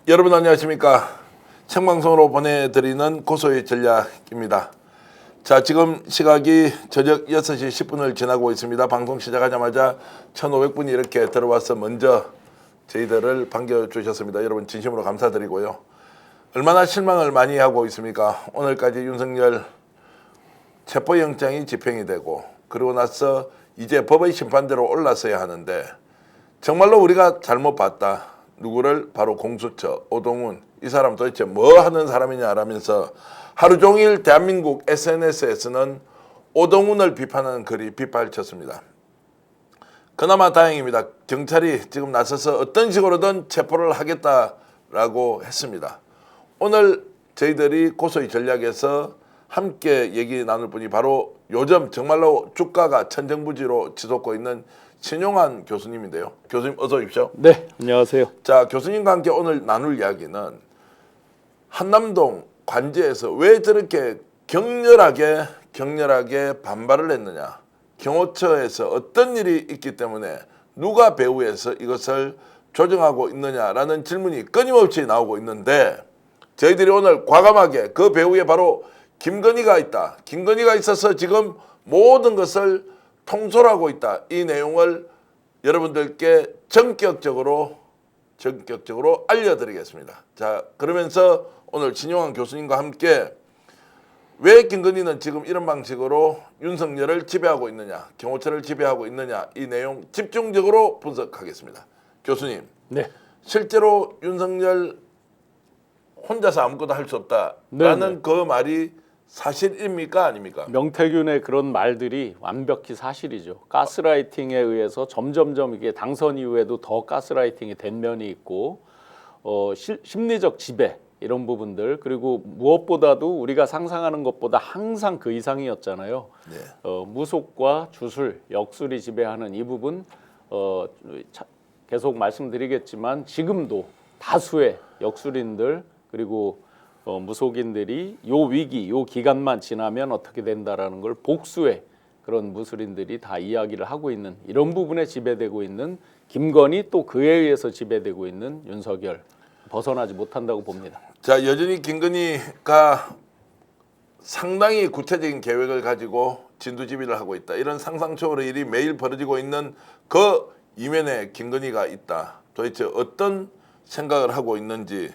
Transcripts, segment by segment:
여러분 안녕하십니까. 생방송으로 보내드리는 고소의 전략입니다. 자, 지금 시각이 저녁 6시 10분을 지나고 있습니다. 방송 시작하자마자 1,500분이 이렇게 들어와서 먼저 저희들을 반겨주셨습니다. 여러분 진심으로 감사드리고요. 얼마나 실망을 많이 하고 있습니까? 오늘까지 윤석열 체포영장이 집행이 되고 그러고 나서 이제 법의 심판대로 올라서야 하는데 정말로 우리가 잘못 봤다. 누구를? 바로 공수처, 오동훈. 이 사람 도대체 뭐 하는 사람이냐라면서 하루 종일 대한민국 SNS에서는 오동훈을 비판하는 글이 빗발쳤습니다. 그나마 다행입니다. 경찰이 지금 나서서 어떤 식으로든 체포를 하겠다라고 했습니다. 오늘 저희들이 고소의 전략에서 함께 얘기 나눌 분이 바로 요즘 정말로 주가가 천정부지로 치솟고 있는 신용환 교수님인데요. 교수님 어서 오십시오. 네, 안녕하세요. 자, 교수님과 함께 오늘 나눌 이야기는 한남동 관제에서 왜 저렇게 격렬하게 반발을 했느냐. 경호처에서 어떤 일이 있기 때문에 누가 배후에서 이것을 조정하고 있느냐라는 질문이 끊임없이 나오고 있는데 저희들이 오늘 과감하게 그 배후에 바로 김건희가 있다. 김건희가 있어서 지금 모든 것을 통솔하고 있다. 이 내용을 여러분들께 전격적으로 알려드리겠습니다. 자, 그러면서 오늘 신용환 교수님과 함께 왜 김건희는 지금 이런 방식으로 윤석열을 지배하고 있느냐, 경호처를 지배하고 있느냐, 이 내용 집중적으로 분석하겠습니다. 교수님, 네. 실제로 윤석열 혼자서 아무것도 할 수 없다라는 그 말이 사실입니까 아닙니까? 명태균의 그런 말들이 완벽히 사실이죠. 가스라이팅에 의해서 점점점 이게 당선 이후에도 더 가스라이팅이 된 면이 있고 심리적 지배 이런 부분들 그리고 무엇보다도 우리가 상상하는 것보다 항상 그 이상이었잖아요. 네. 무속과 주술, 역술이 지배하는 이 부분 계속 말씀드리겠지만 지금도 다수의 역술인들 그리고 무속인들이 요 위기, 요 기간만 지나면 어떻게 된다라는 걸 복수의 그런 무술인들이 다 이야기를 하고 있는 이런 부분에 지배되고 있는 김건희 또 그에 의해서 지배되고 있는 윤석열 벗어나지 못한다고 봅니다. 자, 여전히 김건희가 상당히 구체적인 계획을 가지고 진두지휘를 하고 있다. 이런 상상 초월의 일이 매일 벌어지고 있는 그 이면에 김건희가 있다. 도대체 어떤 생각을 하고 있는지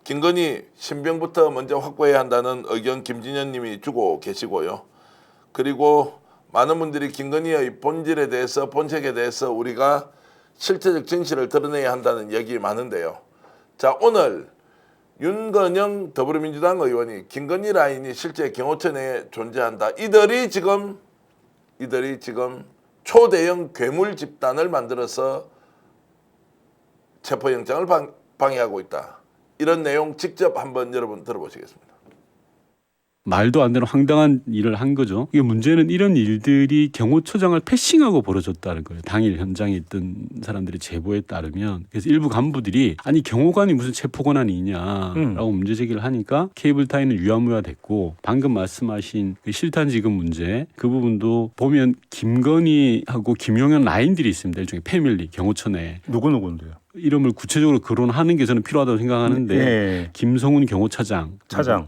김건희 신병부터 먼저 확보해야 한다는 의견 김진현 님이 주고 계시고요. 그리고 많은 분들이 김건희의 본질에 대해서 본색에 대해서 우리가 실체적 진실을 드러내야 한다는 얘기 많은데요. 자, 오늘 윤건영 더불어민주당 의원이 김건희 라인이 실제 경호처 내에 존재한다. 이들이 지금 초대형 괴물 집단을 만들어서 체포영장을 방해하고 있다. 이런 내용 직접 한번 여러분 들어보시겠습니다. 말도 안 되는 황당한 일을 한 거죠. 이게 문제는 이런 일들이 경호처장을 패싱하고 벌어졌다는 거예요. 당일 현장에 있던 사람들의 제보에 따르면. 그래서 일부 간부들이 아니 경호관이 무슨 체포 권한이 있냐라고 문제 제기를 하니까 케이블타이는 유야무야 됐고 방금 말씀하신 그 실탄 지급 문제 그 부분도 보면 김건희하고 김용현 라인들이 있습니다. 일종의 패밀리 경호처 내에. 누구누구인데요? 이름을 구체적으로 거론하는 게 저는 필요하다고 생각하는데 예. 김성훈 경호차장,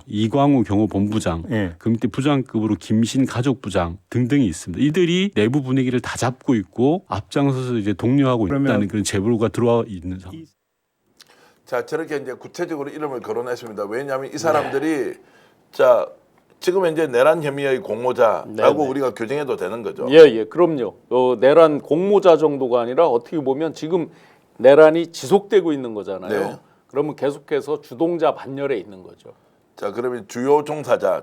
이광우 경호본부장, 예. 그 밑에 부장급으로 김신 가족부장 등등이 있습니다. 이들이 내부 분위기를 다 잡고 있고 앞장서서 이제 독려하고 있다는 그런 제보가 들어와 있는 상황. 자, 저렇게 이제 구체적으로 이름을 거론했습니다. 왜냐하면 이 사람들이 자 지금 이제 내란 혐의의 공모자라고 우리가 규정해도 되는 거죠. 예, 그럼요. 내란 공모자 정도가 아니라 어떻게 보면 지금 내란이 지속되고 있는 거잖아요. 네. 그러면 계속해서 주동자 반열에 있는 거죠. 자, 그러면 주요 종사자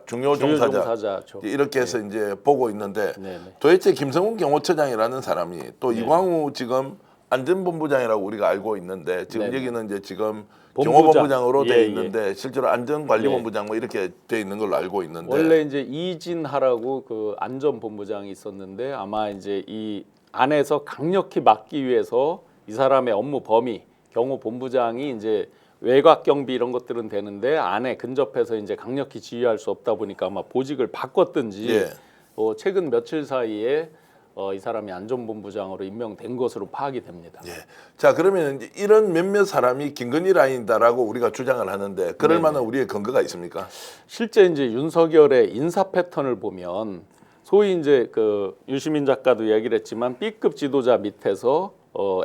이렇게 해서 이제 보고 있는데 도대체 김성훈 경호처장이라는 사람이 또 이광우 지금 안전본부장이라고 우리가 알고 있는데 지금 여기는 이제 지금 경호본부장으로 돼 있는데 실제로 안전관리본부장 뭐 이렇게 돼 있는 걸로 알고 있는데 원래 이제 이진하라고 그 안전본부장이 있었는데 아마 이제 이 안에서 강력히 막기 위해서 이 사람의 업무 범위 경호본부장이 이제 외곽 경비 이런 것들은 되는데 안에 근접해서 이제 강력히 지휘할 수 없다 보니까 아마 보직을 바꿨든지 최근 며칠 사이에 이 사람이 안전본부장으로 임명된 것으로 파악이 됩니다. 예. 자, 그러면 이제 이런 몇몇 사람이 김건희 라인이다라고 우리가 주장을 하는데 그럴 네네. 만한 우리의 근거가 있습니까? 실제 이제 윤석열의 인사 패턴을 보면 소위 이제 그 유시민 작가도 얘기를 했지만 B급 지도자 밑에서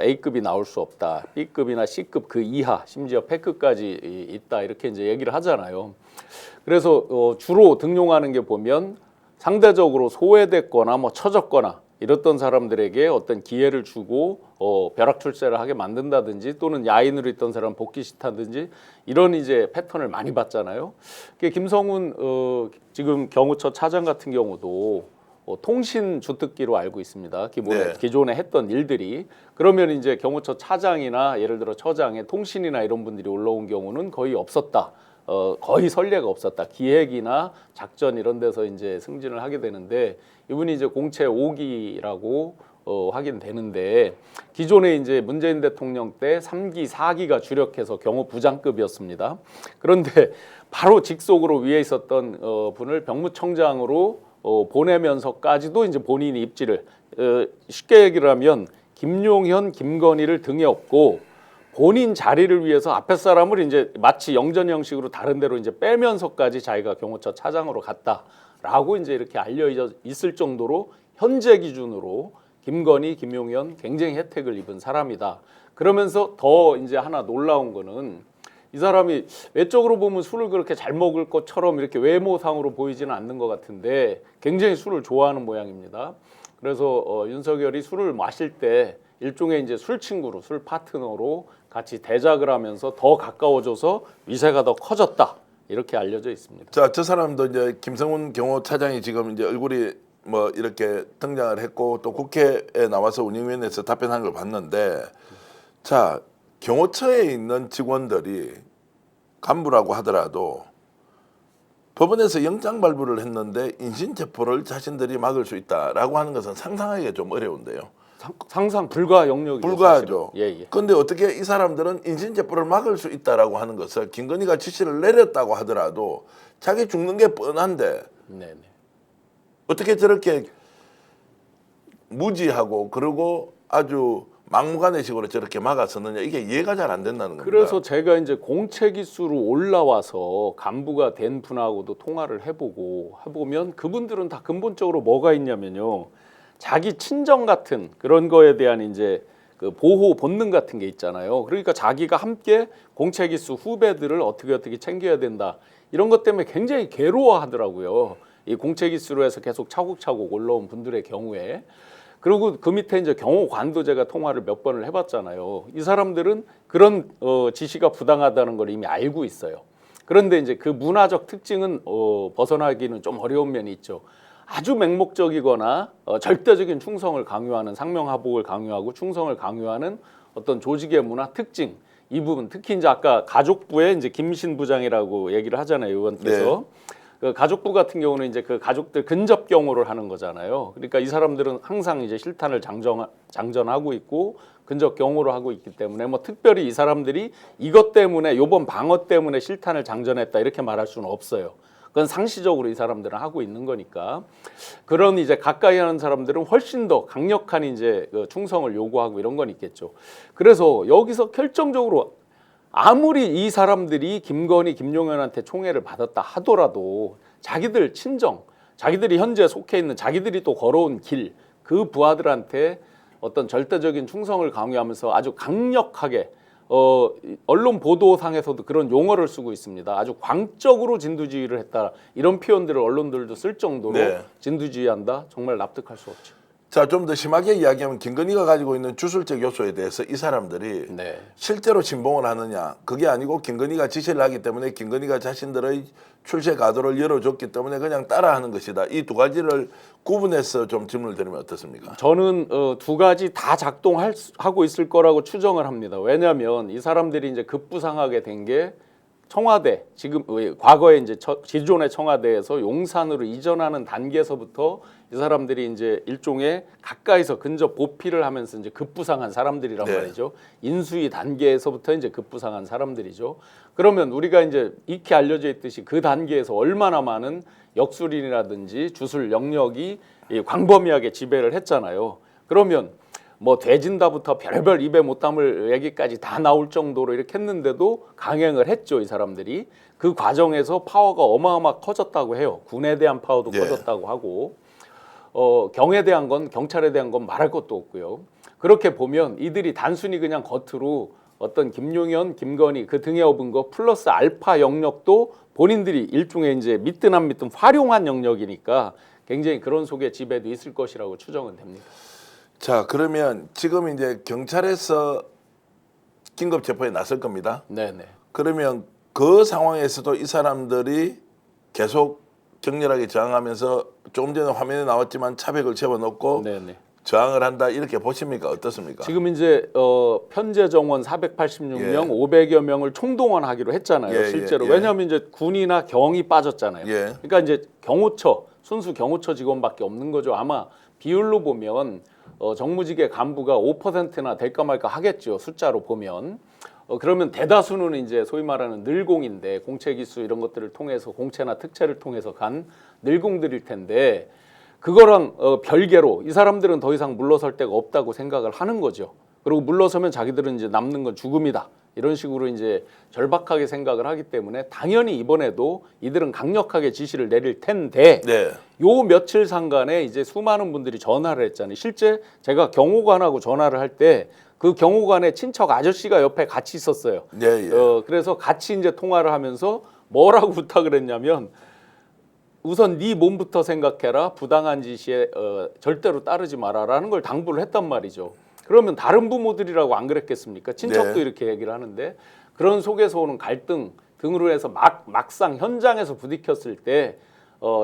A급이 나올 수 없다. B급이나 C급 그 이하, 심지어 패급까지 있다. 이렇게 이제 얘기를 하잖아요. 그래서 주로 등용하는 게 보면 상대적으로 소외됐거나 뭐 처졌거나 이랬던 사람들에게 어떤 기회를 주고 벼락 출세를 하게 만든다든지 또는 야인으로 있던 사람 복귀시타든지 이런 이제 패턴을 많이 봤잖아요. 김성훈 지금 경호처 차장 같은 경우도 통신 주특기로 알고 있습니다. 네. 기존에 했던 일들이 그러면 이제 경호처 차장이나 예를 들어 처장에 통신이나 이런 분들이 올라온 경우는 거의 없었다. 거의 선례가 없었다. 기획이나 작전 이런 데서 이제 승진을 하게 되는데 이분이 이제 공채 5기라고 확인되는데 기존에 이제 문재인 대통령 때 3기, 4기가 주력해서 경호부장급이었습니다. 그런데 바로 직속으로 위에 있었던 분을 병무청장으로 보내면서까지도 이제 본인이 입지를 쉽게 얘기를 하면 김용현, 김건희를 등에 업고 본인 자리를 위해서 앞에 사람을 이제 마치 영전 형식으로 다른 데로 이제 빼면서까지 자기가 경호처 차장으로 갔다라고 이제 이렇게 알려져 있을 정도로 현재 기준으로 김건희, 김용현 굉장히 혜택을 입은 사람이다. 그러면서 더 이제 하나 놀라운 거는 이 사람이 외적으로 보면 술을 그렇게 잘 먹을 것처럼 이렇게 외모상으로 보이지는 않는 것 같은데 굉장히 술을 좋아하는 모양입니다. 그래서 윤석열이 술을 마실 때 일종의 이제 술 친구로, 술 파트너로 같이 대작을 하면서 더 가까워져서 위세가 더 커졌다. 이렇게 알려져 있습니다. 자, 저 사람도 이제 김성훈 경호차장이 지금 이제 얼굴이 뭐 이렇게 등장을 했고 또 국회에 나와서 운영위원회에서 답변한 걸 봤는데 자, 경호처에 있는 직원들이 간부라고 하더라도 법원에서 영장 발부를 했는데 인신체포를 자신들이 막을 수 있다라고 하는 것은 상상하기가 좀 어려운데요. 상상 불가 영역이죠. 불가하죠. 예. 그런데 어떻게 이 사람들은 인신체포를 막을 수 있다라고 하는 것을 김건희가 지시를 내렸다고 하더라도 자기 죽는 게 뻔한데 네네. 어떻게 저렇게 무지하고 그리고 아주 막무가내식으로 저렇게 막아서느냐 이게 이해가 잘 안 된다는 겁니다. 그래서 제가 이제 공채 기수로 올라와서 간부가 된 분하고도 통화를 해보면 그분들은 다 근본적으로 뭐가 있냐면요. 자기 친정 같은 그런 거에 대한 이제 그 보호 본능 같은 게 있잖아요. 그러니까 자기가 함께 공채 기수 후배들을 어떻게 챙겨야 된다. 이런 것 때문에 굉장히 괴로워하더라고요. 이 공채 기수로 해서 계속 차곡차곡 올라온 분들의 경우에. 그리고 그 밑에 이제 경호관도 제가 통화를 몇 번을 해봤잖아요. 이 사람들은 그런 지시가 부당하다는 걸 이미 알고 있어요. 그런데 이제 그 문화적 특징은 벗어나기는 좀 어려운 면이 있죠. 아주 맹목적이거나 절대적인 충성을 강요하는 상명하복을 강요하고 충성을 강요하는 어떤 조직의 문화 특징 이 부분 특히 이제 아까 가족부의 이제 김신 부장이라고 얘기를 하잖아요, 의원께서. 네. 그 가족부 같은 경우는 이제 그 가족들 근접 경호를 하는 거잖아요. 그러니까 이 사람들은 항상 이제 실탄을 장전하고 있고 근접 경호를 하고 있기 때문에 뭐 특별히 이 사람들이 이것 때문에 요번 방어 때문에 실탄을 장전했다 이렇게 말할 수는 없어요. 그건 상시적으로 이 사람들은 하고 있는 거니까 그런 이제 가까이 하는 사람들은 훨씬 더 강력한 이제 그 충성을 요구하고 이런 건 있겠죠. 그래서 여기서 결정적으로 아무리 이 사람들이 김건희, 김용현한테 총애를 받았다 하더라도 자기들 친정, 자기들이 현재 속해 있는 자기들이 또 걸어온 길, 그 부하들한테 어떤 절대적인 충성을 강요하면서 아주 강력하게 언론 보도상에서도 그런 용어를 쓰고 있습니다. 아주 광적으로 진두지휘를 했다. 이런 표현들을 언론들도 쓸 정도로 네. 진두지휘한다. 정말 납득할 수 없죠. 자, 좀 더 심하게 이야기하면 김건희가 가지고 있는 주술적 요소에 대해서 이 사람들이 네. 실제로 진봉을 하느냐 그게 아니고 김건희가 지시를 하기 때문에 김건희가 자신들의 출세 가도를 열어줬기 때문에 그냥 따라하는 것이다. 이 두 가지를 구분해서 좀 질문을 드리면 어떻습니까? 저는 두 가지 다 작동하고 있을 거라고 추정을 합니다. 왜냐하면 이 사람들이 이제 급부상하게 된 게 청와대 지금 과거에 이제 기존의 청와대에서 용산으로 이전하는 단계에서부터 이 사람들이 이제 일종의 가까이서 근접 보필을 하면서 이제 급부상한 사람들이란 네. 말이죠. 인수위 단계에서부터 이제 급부상한 사람들이죠. 그러면 우리가 이제 익히 알려져 있듯이 그 단계에서 얼마나 많은 역술인이라든지 주술 영역이 이 광범위하게 지배를 했잖아요. 그러면 뭐 돼진다부터 별의별 입에 못 담을 얘기까지 다 나올 정도로 이렇게 했는데도 강행을 했죠, 이 사람들이. 그 과정에서 파워가 어마어마하게 커졌다고 해요. 군에 대한 파워도 예. 커졌다고 하고 경에 대한 건, 경찰에 대한 건 말할 것도 없고요. 그렇게 보면 이들이 단순히 그냥 겉으로 어떤 김용현, 김건희 그 등에 업은 거 플러스 알파 영역도 본인들이 일종의 이제 믿든 안 믿든 활용한 영역이니까 굉장히 그런 속에 지배도 있을 것이라고 추정은 됩니다. 자, 그러면 지금 이제 경찰에서 긴급 체포에 나설 겁니다. 네네. 그러면 그 상황에서도 이 사람들이 계속 격렬하게 저항하면서 조금 전에 화면에 나왔지만 차벽을 세워놓고 네네. 저항을 한다 이렇게 보십니까? 어떻습니까? 지금 이제 편제 정원 486명, 예. 500여 명을 총동원하기로 했잖아요. 예, 실제로. 예, 예. 왜냐하면 이제 군이나 경이 빠졌잖아요. 예. 그러니까 이제 경호처, 순수 경호처 직원밖에 없는 거죠. 아마 비율로 보면 정무직의 간부가 5%나 될까 말까 하겠죠. 숫자로 보면. 그러면 대다수는 이제 소위 말하는 늘공인데 공채 기수 이런 것들을 통해서 공채나 특채를 통해서 간 늘공들일 텐데 그거랑 별개로 이 사람들은 더 이상 물러설 데가 없다고 생각을 하는 거죠. 그리고 물러서면 자기들은 이제 남는 건 죽음이다. 이런 식으로 이제 절박하게 생각을 하기 때문에 당연히 이번에도 이들은 강력하게 지시를 내릴 텐데 네. 요 며칠 상간에 이제 수많은 분들이 전화를 했잖아요. 실제 제가 경호관하고 전화를 할 때 그 경호관의 친척 아저씨가 옆에 같이 있었어요. 네, 예. 그래서 같이 이제 통화를 하면서 뭐라고 부탁을 했냐면 우선 네 몸부터 생각해라. 부당한 지시에 절대로 따르지 마라라는 걸 당부를 했단 말이죠. 그러면 다른 부모들이라고 안 그랬겠습니까? 친척도 네. 이렇게 얘기를 하는데 그런 속에서 오는 갈등 등으로 해서 막상 현장에서 부딪혔을 때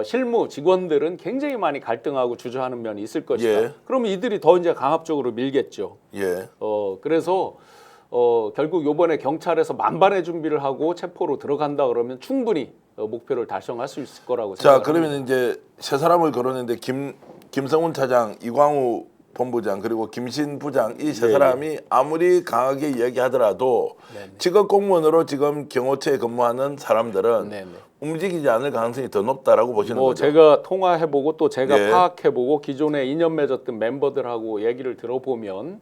실무 직원들은 굉장히 많이 갈등하고 주저하는 면이 있을 것이다. 예. 그러면 이들이 더 이제 강압적으로 밀겠죠. 예. 그래서 결국 요번에 경찰에서 만반의 준비를 하고 체포로 들어간다 그러면 충분히 목표를 달성할 수 있을 거라고 자, 생각합니다. 그러면 이제 세 사람을 거론했는데 김성훈 차장, 이광우 본부장 그리고 김신 부장 이 세 네, 사람이 아무리 강하게 이야기하더라도 네, 네. 직업 공무원으로 지금 경호처에 근무하는 사람들은 네, 네. 움직이지 않을 가능성이 더 높다라고 보시는 뭐 거죠. 제가 통화해보고 또 제가 예. 파악해보고 기존에 인연 맺었던 멤버들하고 얘기를 들어보면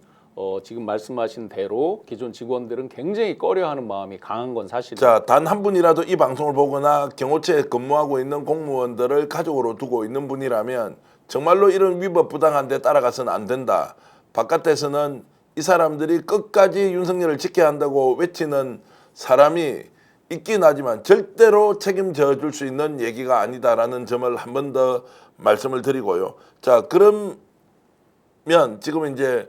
지금 말씀하신 대로 기존 직원들은 굉장히 꺼려하는 마음이 강한 건 사실이에요. 자, 단 한 분이라도 이 방송을 보거나 경호처에 근무하고 있는 공무원들을 가족으로 두고 있는 분이라면 정말로 이런 위법 부당한 데 따라가서는 안 된다. 바깥에서는 이 사람들이 끝까지 윤석열을 지켜야 한다고 외치는 사람이 있긴 하지만 절대로 책임져 줄 수 있는 얘기가 아니다라는 점을 한 번 더 말씀을 드리고요. 자, 그러면 지금 이제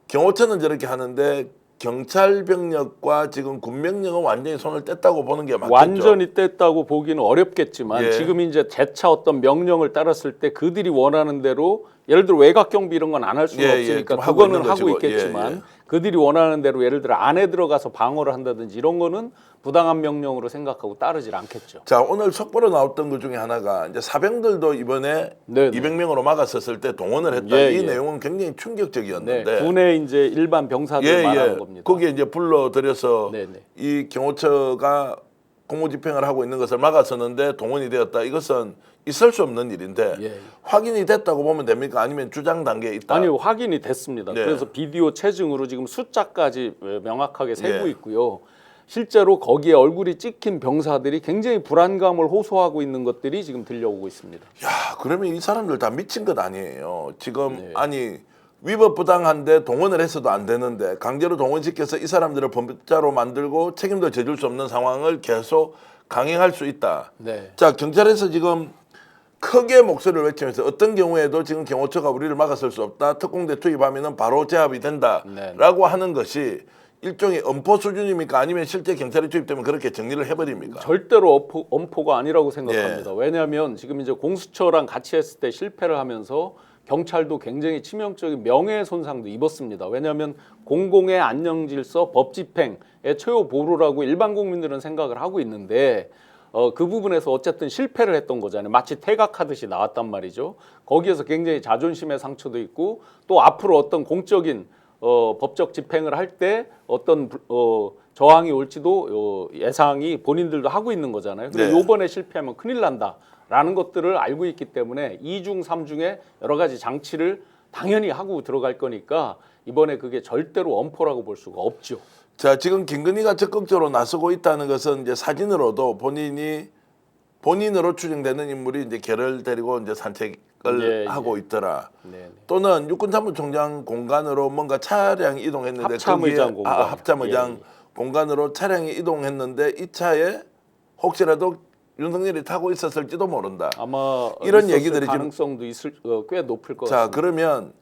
경호처는 저렇게 하는데 경찰 병력과 지금 군 병력은 완전히 손을 뗐다고 보는 게 맞겠죠. 완전히 뗐다고 보기는 어렵겠지만 예. 지금 이제 재차 어떤 명령을 따랐을 때 그들이 원하는 대로 예를 들어 외곽 경비 이런 건 안 할 수는 예, 예. 없으니까 좀 하고 그거는 있는 하고 것이고. 있겠지만 예, 예. 그들이 원하는 대로 예를 들어 안에 들어가서 방어를 한다든지 이런 거는 부당한 명령으로 생각하고 따르질 않겠죠. 자, 오늘 속보로 나왔던 것 중에 하나가 이제 사병들도 이번에 네네. 200명으로 막았었을 때 동원을 했다. 예, 이 예. 내용은 굉장히 네, 충격적이었는데. 군의 이제 일반 병사들 말하는 겁니다. 거기에 이제 불러들여서 네네. 이 경호처가 공무집행을 하고 있는 것을 막았었는데 동원이 되었다. 이것은 있을 수 없는 일인데 예. 확인이 됐다고 보면 됩니까? 아니면 주장 단계에 있다? 아니 확인이 됐습니다. 네. 그래서 비디오 체증으로 지금 숫자까지 명확하게 세고 예. 있고요. 실제로 거기에 얼굴이 찍힌 병사들이 굉장히 불안감을 호소하고 있는 것들이 지금 들려오고 있습니다. 야, 그러면 이 사람들 다 미친 것 아니에요. 지금 네. 아니 위법 부당한데 동원을 했어도 안 되는데 강제로 동원시켜서 이 사람들을 범죄자로 만들고 책임도 져줄 수 없는 상황을 계속 강행할 수 있다. 네. 자, 경찰에서 지금 크게 목소리를 외치면서 어떤 경우에도 지금 경호처가 우리를 막았을 수 없다. 특공대 투입하면은 바로 제압이 된다라고 하는 것이 일종의 엄포 수준입니까? 아니면 실제 경찰이 투입되면 그렇게 정리를 해버립니까? 절대로 엄포가 아니라고 생각합니다. 예. 왜냐하면 지금 이제 공수처랑 같이 했을 때 실패를 하면서 경찰도 굉장히 치명적인 명예손상도 입었습니다. 왜냐하면 공공의 안녕 질서, 법 집행의 최후 보루라고 일반 국민들은 생각을 하고 있는데 그 부분에서 어쨌든 실패를 했던 거잖아요. 마치 태각하듯이 나왔단 말이죠. 거기에서 굉장히 자존심의 상처도 있고 또 앞으로 어떤 공적인 법적 집행을 할 때 어떤 저항이 올지도 예상이 본인들도 하고 있는 거잖아요. 그래서 네. 이번에 실패하면 큰일 난다. 된다라는 것들을 알고 있기 때문에 2중 3중에 여러 가지 장치를 당연히 하고 들어갈 거니까 이번에 그게 절대로 엄포라고 볼 수가 없죠. 자, 지금 김건희가 적극적으로 나서고 있다는 것은 이제 사진으로도 본인으로 추정되는 인물이 이제 개를 데리고 이제 산책을 하고 있더라. 또는 육군참모총장 공간으로 뭔가 차량이 이동했는데 합참의장 공간. 합참의장 공간으로 차량이 이동했는데 이 차에 혹시라도 윤석열이 타고 있었을지도 모른다. 아마 이런 있었을 얘기들이 지금 가능성도 있을 꽤 높을 것 자, 같습니다. 그러면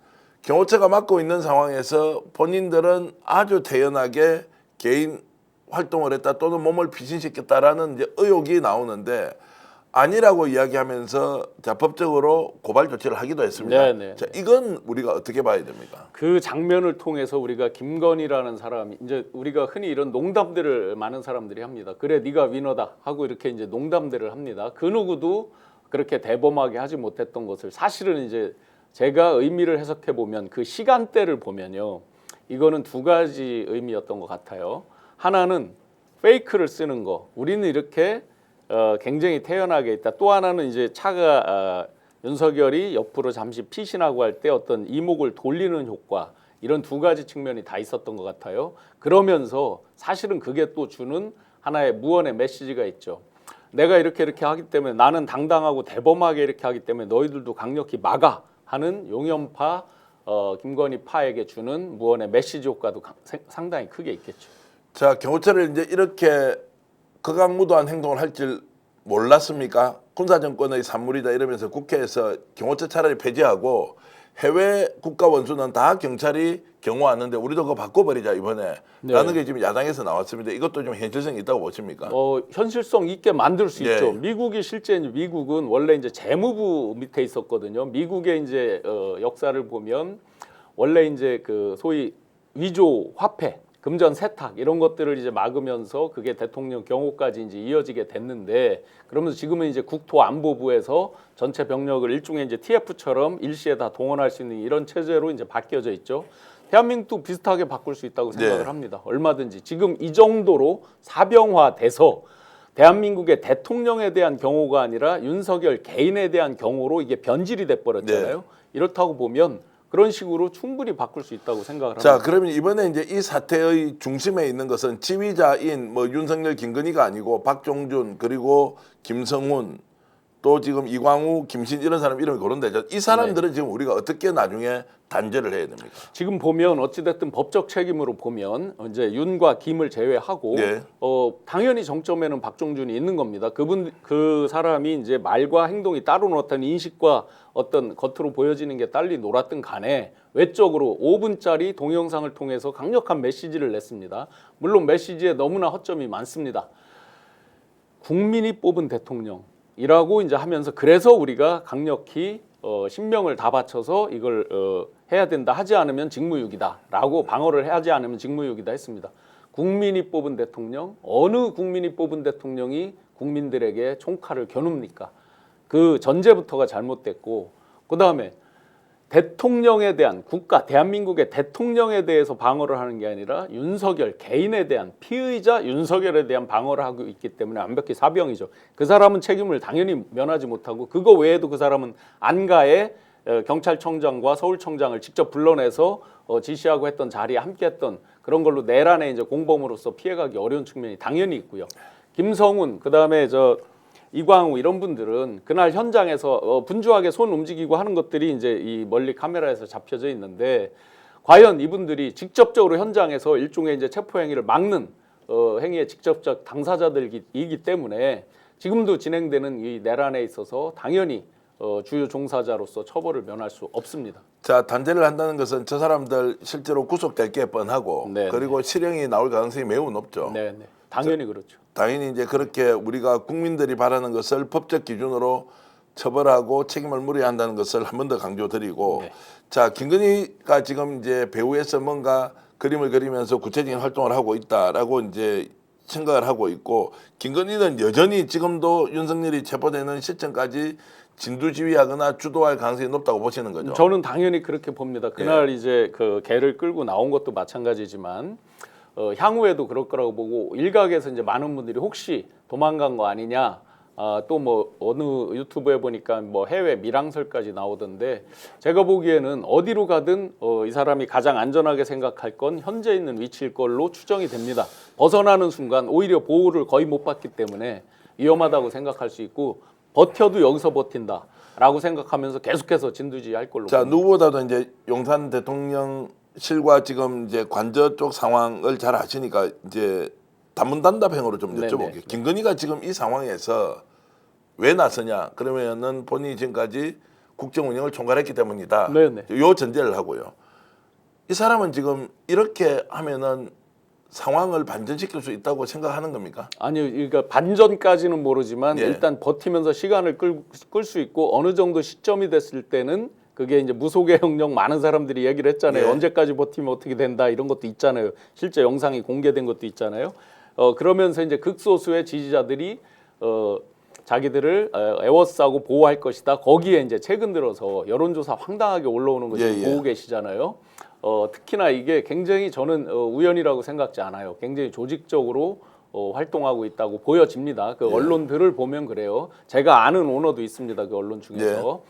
경호처가 맡고 있는 상황에서 본인들은 아주 태연하게 개인 활동을 했다 또는 몸을 피신시켰다라는 이제 의혹이 나오는데 아니라고 이야기하면서 자, 법적으로 고발 조치를 하기도 했습니다. 네. 자, 이건 우리가 어떻게 봐야 됩니까? 그 장면을 통해서 우리가 김건희라는 사람이 이제 우리가 흔히 이런 농담들을 많은 사람들이 합니다. 그래 네가 위너다 하고 이렇게 이제 농담들을 합니다. 그 누구도 그렇게 대범하게 하지 못했던 것을 사실은 이제 제가 의미를 해석해 보면 그 시간대를 보면요. 이거는 두 가지 의미였던 것 같아요. 하나는 페이크를 쓰는 거. 우리는 이렇게 굉장히 태연하게 있다. 또 하나는 이제 차가 윤석열이 옆으로 잠시 피신하고 할 때 어떤 이목을 돌리는 효과 이런 두 가지 측면이 다 있었던 것 같아요. 그러면서 사실은 그게 또 주는 하나의 무언의 메시지가 있죠. 내가 이렇게 하기 때문에 나는 당당하고 대범하게 이렇게 하기 때문에 너희들도 강력히 막아 하는 용연파 김건희 파에게 주는 무언의 메시지 효과도 상당히 크게 있겠죠. 자, 경호처를 이제 이렇게 극악무도한 행동을 할 줄 몰랐습니까? 군사정권의 산물이다 이러면서 국회에서 경호처 차라리 폐지하고 해외 국가 원수는 다 경찰이 경호하는데 우리도 그거 바꿔버리자 이번에 라는 게 지금 야당에서 나왔습니다. 이것도 좀 현실성이 있다고 보십니까? 현실성 있게 만들 수 예. 있죠. 미국이 실제 이제 미국은 원래 이제 재무부 밑에 있었거든요. 미국의 이제 역사를 보면 원래 이제 그 소위 위조 화폐 금전 세탁 이런 것들을 이제 막으면서 그게 대통령 경호까지 이제 이어지게 됐는데 그러면서 지금은 이제 국토안보부에서 전체 병력을 일종의 이제 TF처럼 일시에 다 동원할 수 있는 이런 체제로 이제 바뀌어져 있죠. 대한민국도 비슷하게 바꿀 수 있다고 생각을 합니다. 얼마든지 지금 이 정도로 사병화돼서 대한민국의 대통령에 대한 경호가 아니라 윤석열 개인에 대한 경호로 이게 변질이 돼 버렸잖아요. 이렇다고 보면 그런 식으로 충분히 바꿀 수 있다고 생각을 합니다. 자, 그러면 이번에 이제 이 사태의 중심에 있는 것은 지휘자인 뭐 윤석열, 김건희가 아니고 박종준 그리고 김성훈 또 지금 이광우, 김신 이런 사람 이름이 거론되죠. 이 사람들은 지금 우리가 어떻게 나중에 단죄를 해야 됩니까? 지금 보면 어찌됐든 법적 책임으로 보면 이제 윤과 김을 제외하고 당연히 정점에는 박종준이 있는 겁니다. 그 사람이 이제 말과 행동이 따로 놀았던 인식과 어떤 겉으로 보여지는 게 딸리 놀았던 간에 외적으로 5분짜리 동영상을 통해서 강력한 메시지를 냈습니다. 물론 메시지에 너무나 허점이 많습니다. 국민이 뽑은 대통령이라고 이제 하면서 그래서 우리가 강력히 신명을 다 바쳐서 이걸 해야 된다 하지 않으면 직무유기다라고 방어를 하지 않으면 직무유기다 했습니다. 국민이 뽑은 대통령 어느 국민이 뽑은 대통령이 국민들에게 총칼을 겨눕니까? 그 전제부터가 잘못됐고 그 다음에 대통령에 대한 국가 대한민국의 대통령에 대해서 방어를 하는 게 아니라 윤석열 개인에 대한 피의자 윤석열에 대한 방어를 하고 있기 때문에 완벽히 사병이죠. 그 사람은 책임을 당연히 면하지 못하고 그거 외에도 그 사람은 안가에 경찰청장과 서울청장을 직접 불러내서 지시하고 했던 자리에 함께했던 그런 걸로 내란의 이제 공범으로서 피해가기 어려운 측면이 당연히 있고요. 김성훈 그다음에 이광우 이런 분들은 그날 현장에서 분주하게 손 움직이고 하는 것들이 이제 이 멀리 카메라에서 잡혀져 있는데 과연 이분들이 직접적으로 현장에서 일종의 이제 체포 행위를 막는 행위의 직접적 당사자들이기 때문에 지금도 진행되는 이 내란에 있어서 당연히 주요 종사자로서 처벌을 면할 수 없습니다. 자, 단죄를 한다는 것은 저 사람들 실제로 구속될 게 뻔하고 그리고 실형이 나올 가능성이 매우 높죠. 네, 당연히 그렇죠. 당연히 이제 그렇게 우리가 국민들이 바라는 것을 법적 기준으로 처벌하고 책임을 물어야 한다는 것을 한 번 더 강조드리고 자, 김건희가 지금 이제 배후에서 뭔가 그림을 그리면서 구체적인 활동을 하고 있다라고 이제 생각을 하고 있고 김건희는 여전히 지금도 윤석열이 체포되는 시점까지 진두지휘하거나 주도할 가능성이 높다고 보시는 거죠? 저는 당연히 그렇게 봅니다. 그날 이제 그 개를 끌고 나온 것도 마찬가지지만 향후에도 그럴 거라고 보고 일각에서 이제 많은 분들이 혹시 도망간 거 아니냐 또 뭐 어느 유튜브에 보니까 뭐 해외 밀항설까지 나오던데 제가 보기에는 어디로 가든 이 사람이 가장 안전하게 생각할 건 현재 있는 위치일 걸로 추정이 됩니다. 벗어나는 순간 오히려 보호를 거의 못 받기 때문에 위험하다고 생각할 수 있고 버텨도 여기서 버틴다라고 생각하면서 계속해서 진두지휘할 걸로. 자, 누구보다도 이제 용산 대통령실과 지금 이제 관저 쪽 상황을 잘 아시니까 이제 단문단답형으로 좀 네네. 여쭤볼게요. 김건희가 지금 이 상황에서 왜 나서냐? 그러면은 본인이 지금까지 국정 운영을 총괄했기 때문이다. 네네. 요 전제를 하고요. 이 사람은 지금 이렇게 하면은 상황을 반전시킬 수 있다고 생각하는 겁니까? 아니요, 그러니까 반전까지는 모르지만 예. 일단 버티면서 시간을 끌 수 있고 어느 정도 시점이 됐을 때는 그게 이제 무속의 영역 많은 사람들이 얘기를 했잖아요. 예. 언제까지 버티면 어떻게 된다 이런 것도 있잖아요. 실제 영상이 공개된 것도 있잖아요. 그러면서 이제 극소수의 지지자들이 자기들을 에워싸고 보호할 것이다. 거기에 이제 최근 들어서 여론조사 황당하게 올라오는 거 지금 예, 예. 보고 계시잖아요. 특히나 이게 굉장히 저는 우연이라고 생각지 않아요. 굉장히 조직적으로 활동하고 있다고 보여집니다. 그 예. 언론들을 보면 그래요. 제가 아는 오너도 있습니다. 그 언론 중에서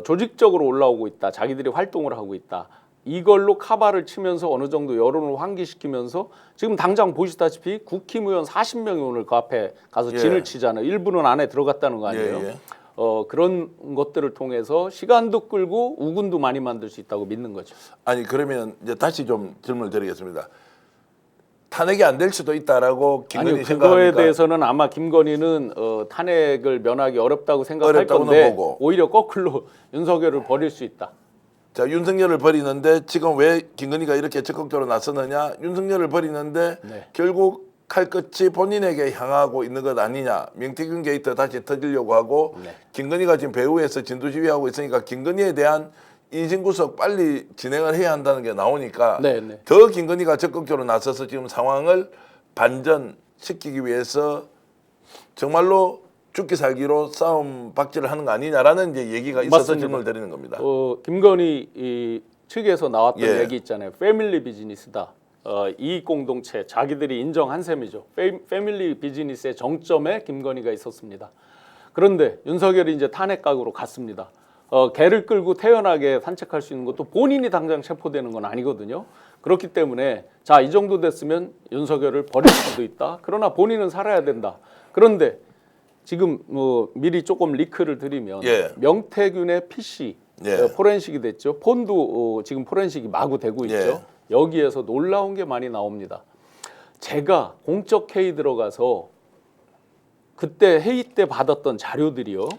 조직적으로 올라오고 있다. 자기들이 활동을 하고 있다. 이걸로 카바를 치면서 어느 정도 여론을 환기시키면서 지금 당장 보시다시피 국힘의원 40명이 오늘 그 앞에 가서 예. 진을 치잖아요. 일부는 안에 들어갔다는 거 아니에요. 예, 예. 그런 것들을 통해서 시간도 끌고 우군도 많이 만들 수 있다고 믿는 거죠. 아니 그러면 이제 다시 좀 질문을 드리겠습니다. 탄핵이 안 될 수도 있다라고 김건희 아니요, 그거에 생각합니까? 대해서는 아마 김건희는 탄핵을 면하기 어렵다고 생각할 어렵다고는 건데 보고. 오히려 거꾸로 윤석열을 버릴 수 있다. 자, 윤석열을 버리는데 지금 왜 김건희가 이렇게 적극적으로 나서느냐? 윤석열을 버리는데 네. 결국 칼끝이 본인에게 향하고 있는 것 아니냐? 명태균 게이트 다시 터지려고 하고 네. 김건희가 지금 배후에서 진두지휘하고 있으니까 김건희에 대한 인신구속 빨리 진행을 해야 한다는 게 나오니까 네, 네. 더 김건희가 적극적으로 나서서 지금 상황을 반전시키기 위해서 정말로 죽기 살기로 싸움 박질을 하는 거 아니냐라는 이제 얘기가 있어서 맞습니다. 질문을 드리는 겁니다. 김건희 측에서 나왔던 예. 얘기 있잖아요. 패밀리 비즈니스다. 이익 공동체 자기들이 인정한 셈이죠. 패밀리 비즈니스의 정점에 김건희가 있었습니다. 그런데 윤석열이 이제 탄핵각으로 갔습니다. 개를 끌고 태연하게 산책할 수 있는 것도 본인이 당장 체포되는 건 아니거든요. 그렇기 때문에 자, 이 정도 됐으면 윤석열을 버릴 수도 있다. 그러나 본인은 살아야 된다. 그런데 지금 미리 조금 리크를 드리면 예. 명태균의 PC 예. 포렌식이 됐죠. 폰도 지금 포렌식이 마구 되고 있죠. 예. 여기에서 놀라운 게 많이 나옵니다. 제가 공적 회의 들어가서 그때 회의 때 받았던 자료들이요.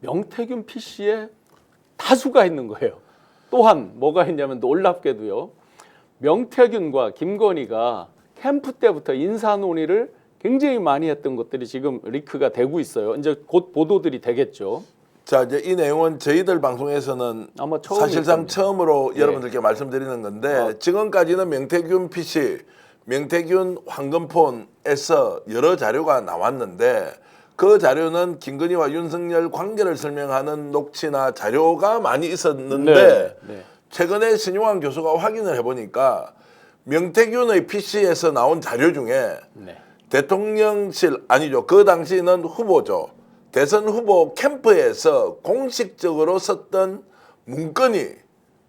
명태균 PC에 다수가 있는 거예요. 또한 뭐가 있냐면 놀랍게도요. 명태균과 김건희가 캠프 때부터 인사 논의를 굉장히 많이 했던 것들이 지금 리크가 되고 있어요. 이제 곧 보도들이 되겠죠. 자, 이제 이 내용은 저희들 방송에서는 아마 처음일 사실상 겁니다. 처음으로 예. 여러분들께 말씀드리는 건데 지금까지는 명태균 PC, 명태균 황금폰에서 여러 자료가 나왔는데 그 자료는 김건희와 윤석열 관계를 설명하는 녹취나 자료가 많이 있었는데 네. 최근에 신용환 교수가 확인을 해보니까 명태균의 PC에서 나온 자료 중에 네. 대통령실 아니죠. 그 당시는 후보죠. 대선 후보 캠프에서 공식적으로 썼던 문건이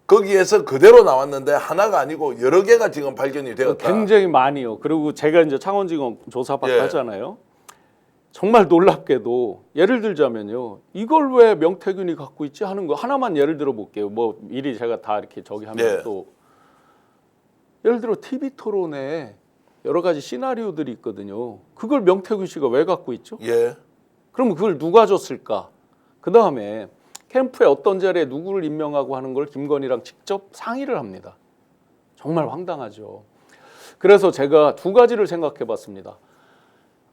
거기에서 그대로 나왔는데 하나가 아니고 여러 개가 지금 발견이 되었다. 굉장히 많이요. 그리고 제가 이제 창원지검 조사받고 예. 하잖아요. 정말 놀랍게도 예를 들자면요. 이걸 왜 명태균이 갖고 있지 하는 거 하나만 예를 들어 볼게요. 뭐 미리 제가 다 이렇게 저기 하면 예. 또 예를 들어 TV 토론에 여러 가지 시나리오들이 있거든요. 그걸 명태균 씨가 왜 갖고 있죠? 예. 그럼 그걸 누가 줬을까? 그 다음에 캠프에 어떤 자리에 누구를 임명하고 하는 걸 김건희랑 직접 상의를 합니다. 정말 황당하죠. 그래서 제가 두 가지를 생각해 봤습니다.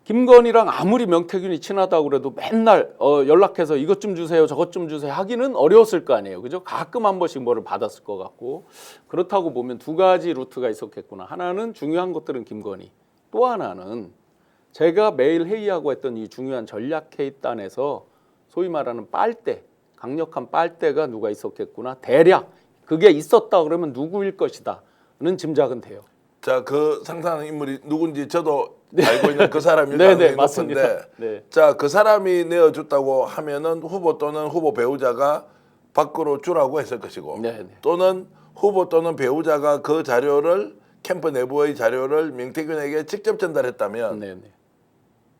김건희랑 아무리 명태균이 친하다고 그래도 맨날 연락해서 이것 좀 주세요 저것 좀 주세요 하기는 어려웠을 거 아니에요. 그죠? 가끔 한 번씩 뭐를 받았을 것 같고 그렇다고 보면 두 가지 루트가 있었겠구나. 하나는 중요한 것들은 김건희, 또 하나는 제가 매일 회의하고 했던 이 중요한 전략 회의단에서 소위 말하는 빨대, 강력한 빨대가 누가 있었겠구나. 대략 그게 있었다 그러면 누구일 것이다는 짐작은 돼요. 자, 그 상상하는 인물이 누군지 저도 알고 있는 그 사람이 네, 가능성이 맞습니다. 높은데 네. 자, 그 사람이 내어줬다고 하면은 후보 또는 후보 배우자가 밖으로 주라고 했을 것이고 네. 또는 후보 또는 배우자가 그 자료를 캠프 내부의 자료를 명태균에게 직접 전달했다면 네.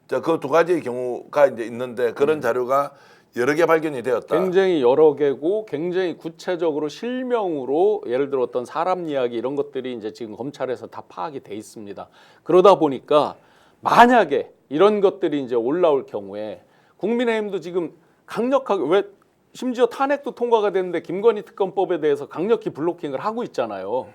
자, 그 두 가지의 경우가 이제 있는데 그런 자료가 여러 개 발견이 되었다. 굉장히 여러 개고 굉장히 구체적으로 실명으로 예를 들어 어떤 사람 이야기 이런 것들이 이제 지금 검찰에서 다 파악이 돼 있습니다. 그러다 보니까 만약에 이런 것들이 이제 올라올 경우에 국민의힘도 지금 강력하게 왜 심지어 탄핵도 통과가 됐는데 김건희 특검법에 대해서 강력히 블로킹을 하고 있잖아요.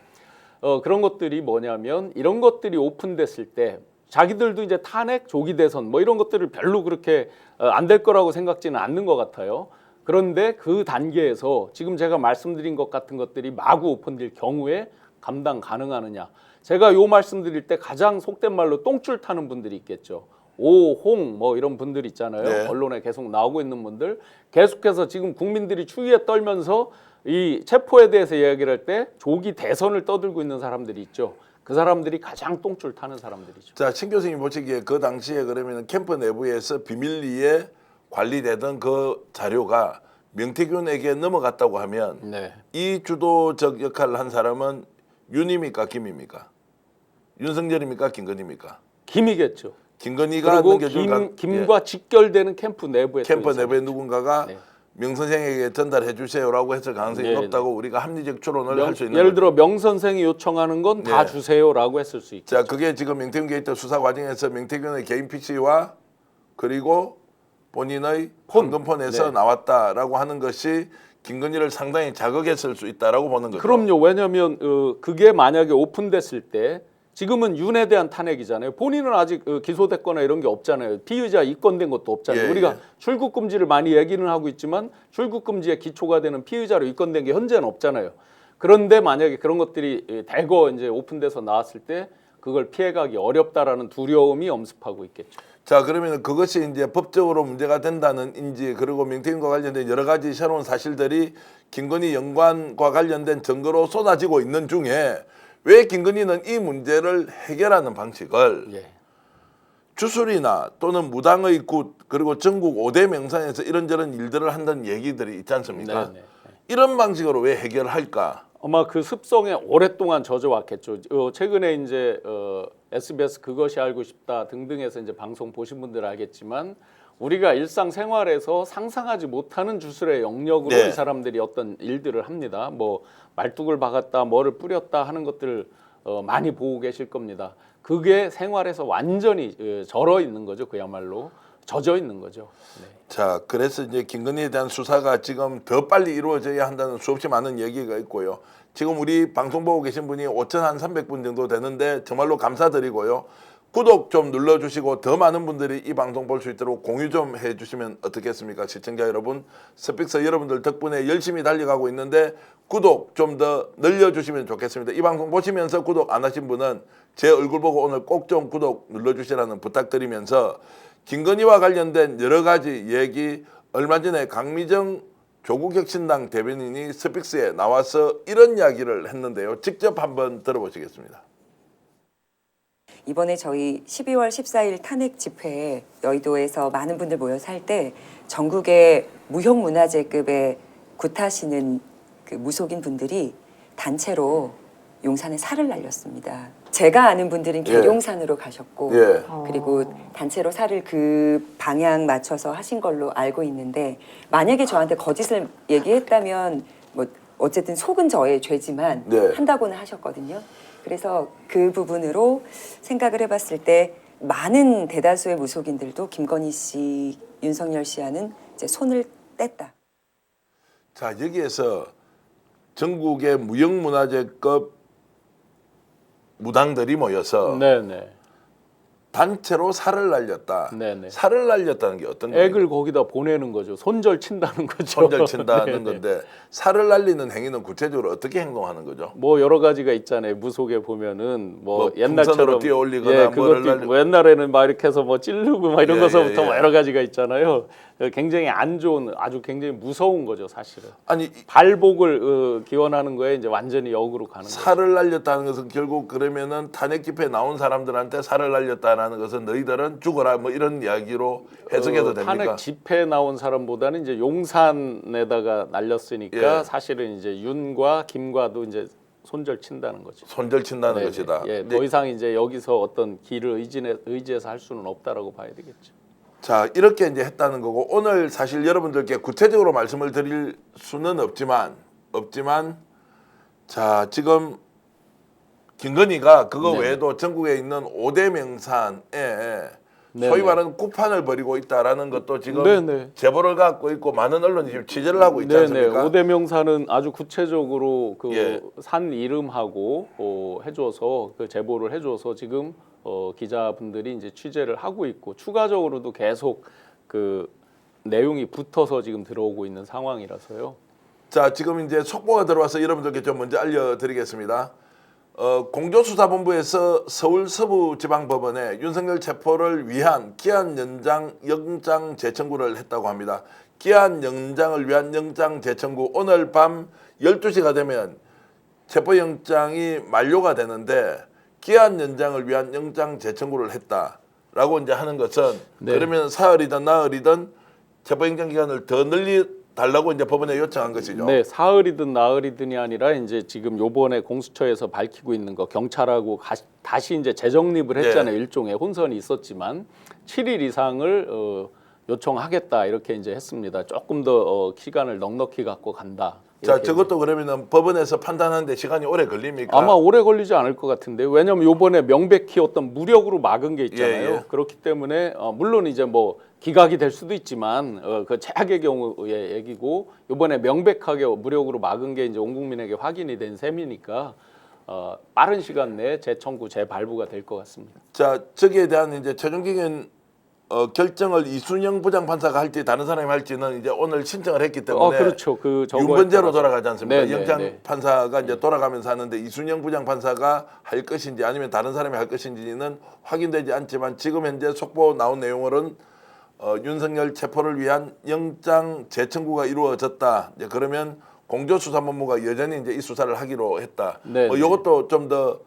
그런 것들이 뭐냐면 이런 것들이 오픈됐을 때 자기들도 이제 탄핵, 조기 대선 뭐 이런 것들을 별로 그렇게 안 될 거라고 생각지는 않는 것 같아요. 그런데 그 단계에서 지금 제가 말씀드린 것 같은 것들이 마구 오픈될 경우에 감당 가능하느냐. 제가 요 말씀드릴 때 가장 속된 말로 똥줄 타는 분들이 있겠죠. 오홍 뭐 이런 분들 있잖아요. 네. 언론에 계속 나오고 있는 분들 계속해서 지금 국민들이 추위에 떨면서 이 체포에 대해서 이야기를 할 때 조기 대선을 떠들고 있는 사람들이 있죠. 그 사람들이 가장 똥줄 타는 사람들이죠. 자, 신 교수님 보시기에 그 당시에 그러면 캠프 내부에서 비밀리에 관리되던 그 자료가 명태균에게 넘어갔다고 하면 네. 이 주도적 역할을 한 사람은 윤입니까 김입니까? 윤석열입니까 김건희입니까? 김이겠죠. 김건희가 그리고 넘겨준 김과 직결되는 캠프 내부에 캠프 또 내부의 누군가가 네. 명 선생에게 전달해 주세요라고 했을 가능성이 네, 높다고 우리가 합리적 추론을 할 수 있는 예를 거죠. 들어 명 선생이 요청하는 건 다 네. 주세요라고 했을 수 있죠. 자, 그게 지금 명태균 게이트 수사 과정에서 명태균의 개인 PC와 그리고 본인의 황금폰에서 네. 나왔다라고 하는 것이 김건희를 상당히 자극했을 수 있다라고 보는 거죠. 그럼요. 왜냐하면 그게 만약에 오픈됐을 때 지금은 윤에 대한 탄핵이잖아요. 본인은 아직 기소됐거나 이런 게 없잖아요. 피의자 입건된 것도 없잖아요. 예, 우리가 예. 출국 금지를 많이 얘기는 하고 있지만 출국 금지의 기초가 되는 피의자로 입건된 게 현재는 없잖아요. 그런데 만약에 그런 것들이 대거 이제 오픈돼서 나왔을 때 그걸 피해가기 어렵다라는 두려움이 엄습하고 있겠죠. 자, 그러면 그것이 이제 법적으로 문제가 된다는 인지 그리고 명태균과 관련된 여러 가지 새로운 사실들이 김건희 연관과 관련된 증거로 쏟아지고 있는 중에 왜 김건희는 이 문제를 해결하는 방식을 예. 주술이나 또는 무당의 굿 그리고 전국 5대 명산에서 이런저런 일들을 한다는 얘기들이 있지 않습니까? 네. 이런 방식으로 왜 해결할까? 아마 그 습성에 오랫동안 젖어왔겠죠. 최근에 이제 SBS 그것이 알고 싶다 등등에서 이제 방송 보신 분들 알겠지만 우리가 일상생활에서 상상하지 못하는 주술의 영역으로 네. 이 사람들이 어떤 일들을 합니다. 뭐 말뚝을 박았다, 뭐를 뿌렸다 하는 것들을 많이 보고 계실 겁니다. 그게 생활에서 완전히 절어 있는 거죠. 그야말로 젖어 있는 거죠. 네. 자, 그래서 이제 김건희에 대한 수사가 지금 더 빨리 이루어져야 한다는 수없이 많은 얘기가 있고요. 지금 우리 방송 보고 계신 분이 5,300분 정도 되는데 정말로 감사드리고요. 구독 좀 눌러주시고 더 많은 분들이 이 방송 볼 수 있도록 공유 좀 해주시면 어떻겠습니까? 시청자 여러분, 스픽서 여러분들 덕분에 열심히 달려가고 있는데 구독 좀 더 늘려주시면 좋겠습니다. 이 방송 보시면서 구독 안 하신 분은 제 얼굴 보고 오늘 꼭 좀 구독 눌러주시라는 부탁드리면서 김건희와 관련된 여러 가지 얘기 얼마 전에 강미정 조국혁신당 대변인이 스픽스에 나와서 이런 이야기를 했는데요. 직접 한번 들어보시겠습니다. 이번에 저희 12월 14일 탄핵 집회에 여의도에서 많은 분들 모여서 할 때 전국의 무형문화재급에 굿하시는 그 무속인 분들이 단체로 용산에 살을 날렸습니다. 제가 아는 분들은 예. 계룡산으로 가셨고 예. 그리고 단체로 살을 그 방향 맞춰서 하신 걸로 알고 있는데 만약에 저한테 거짓을 얘기했다면 뭐 어쨌든 속은 저의 죄지만 네. 한다고는 하셨거든요. 그래서 그 부분으로 생각을 해봤을 때 많은 대다수의 무속인들도 김건희 씨, 윤석열 씨와는 이제 손을 뗐다. 자, 여기에서 전국의 무형문화재급 무당들이 모여서 네네. 단체로 살을 날렸다. 네네. 살을 날렸다는 게 어떤 거예요? 액을 거기다 보내는 거죠. 손절 친다는 거죠. 손절 친다는 네네. 건데 살을 날리는 행위는 구체적으로 어떻게 행동하는 거죠? 뭐 여러 가지가 있잖아요. 무속에 보면은 뭐 뭐 옛날처럼 풍선으로 뛰어 올리거나 예, 뭐를 그것도 있고 뭐 옛날에는 막 이렇게 해서 뭐 찌르고 막 이런 예, 것부터 예, 예. 뭐 여러 가지가 있잖아요. 굉장히 안 좋은 아주 굉장히 무서운 거죠, 사실은. 아니 이 발복을 기원하는 거에 이제 완전히 역으로 가는 거죠. 살을 날렸다는 것은 결국 그러면은 탄핵 집회에 나온 사람들한테 살을 날렸다는 있다라는 것은 너희들은 죽어라 뭐 이런 이야기로 해석해도 됩니까? 탄핵 집회에 나온 사람보다는 이제 용산에다가 날렸으니까 예. 사실은 이제 윤과 김과도 이제 손절 친다는 거죠. 손절 친다는 네네. 것이다. 예, 네. 더 이상 이제 여기서 어떤 길을 의지해서 할 수는 없다라고 봐야 되겠죠. 자, 이렇게 이제 했다는 거고 오늘 사실 여러분들께 구체적으로 말씀을 드릴 수는 없지만 자, 지금 김건희가 그거 네네. 외에도 전국에 있는 5대 명산에 네네. 소위 말하는 쿠판을 벌이고 있다라는 것도 지금 네네. 제보를 갖고 있고 많은 언론이 지금 취재를 하고 있지 않습니까? 오대 명사는 아주 구체적으로 그 예. 산 이름하고 해줘서 그 제보를 해줘서 지금 기자분들이 이제 취재를 하고 있고 추가적으로도 계속 그 내용이 붙어서 지금 들어오고 있는 상황이라서요. 자, 지금 이제 속보가 들어와서 여러분들께 좀 먼저 알려드리겠습니다. 공조수사본부에서 서울 서부지방법원에 윤석열 체포를 위한 기한 연장 영장 재청구를 했다고 합니다. 기한 연장을 위한 영장 재청구 오늘 밤 12시가 되면 체포영장이 만료가 되는데 기한 연장을 위한 영장 재청구를 했다라고 이제 하는 것은 네. 그러면 사흘이든 나흘이든 체포영장 기간을 더 달라고 이제 법원에 요청한 것이죠. 네, 사흘이든 나흘이든이 아니라 이제 지금 요번에 공수처에서 밝히고 있는 거 경찰하고 다시 이제 재정립을 했잖아요. 네. 일종의 혼선이 있었지만 7일 이상을 요청하겠다 이렇게 이제 했습니다. 조금 더 시간을 넉넉히 갖고 간다. 자, 이렇게 저것도 그러면은 법원에서 판단하는데 시간이 오래 걸립니까? 아마 오래 걸리지 않을 것 같은데 왜냐하면 요번에 명백히 어떤 무력으로 막은 게 있잖아요. 예, 예. 그렇기 때문에 물론 이제 뭐 기각이 될 수도 있지만 그 최악의 경우의 얘기고 요번에 명백하게 무력으로 막은 게 이제 온 국민에게 확인이 된 셈이니까 빠른 시간 내에 재청구 재발부가 될 것 같습니다. 자, 저기에 대한 이제 최종적인 결정을 이순영 부장판사가 할지 다른 사람이 할지는 이제 오늘 신청을 했기 때문에 그렇죠. 그 저거에 윤건재로 따라서. 돌아가지 않습니까? 네, 영장 네. 판사가 이제 돌아가면서 하는데 이순영 부장판사가 할 것인지 아니면 다른 사람이 할 것인지는 확인되지 않지만 지금 현재 속보 나온 내용으로는 윤석열 체포를 위한 영장 재청구가 이루어졌다. 이제 그러면 공조수사본부가 여전히 이제 이 수사를 하기로 했다. 네, 네. 이것도 좀 더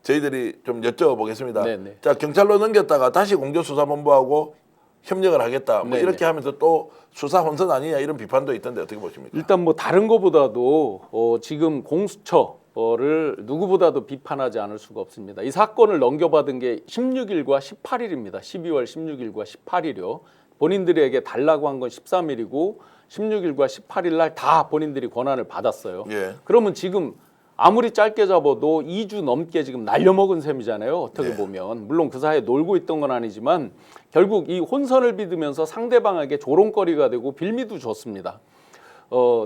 저희들이 좀 여쭤보겠습니다. 네, 네. 자, 경찰로 넘겼다가 다시 공조수사본부하고 협력을 하겠다. 뭐 네, 이렇게 하면서 또 수사 혼선 아니냐 이런 비판도 있던데 어떻게 보십니까? 일단 뭐 다른 거보다도 지금 공수처를 누구보다도 비판하지 않을 수가 없습니다. 이 사건을 넘겨받은 게 16일과 18일입니다. 12월 16일과 18일이요. 본인들에게 달라고 한 건 13일이고 16일과 18일 날 다 본인들이 권한을 받았어요. 예. 그러면 지금 아무리 짧게 잡아도 2주 넘게 지금 날려먹은 셈이잖아요. 어떻게 예. 보면. 물론 그 사이에 놀고 있던 건 아니지만 결국 이 혼선을 빚으면서 상대방에게 조롱거리가 되고 빌미도 줬습니다.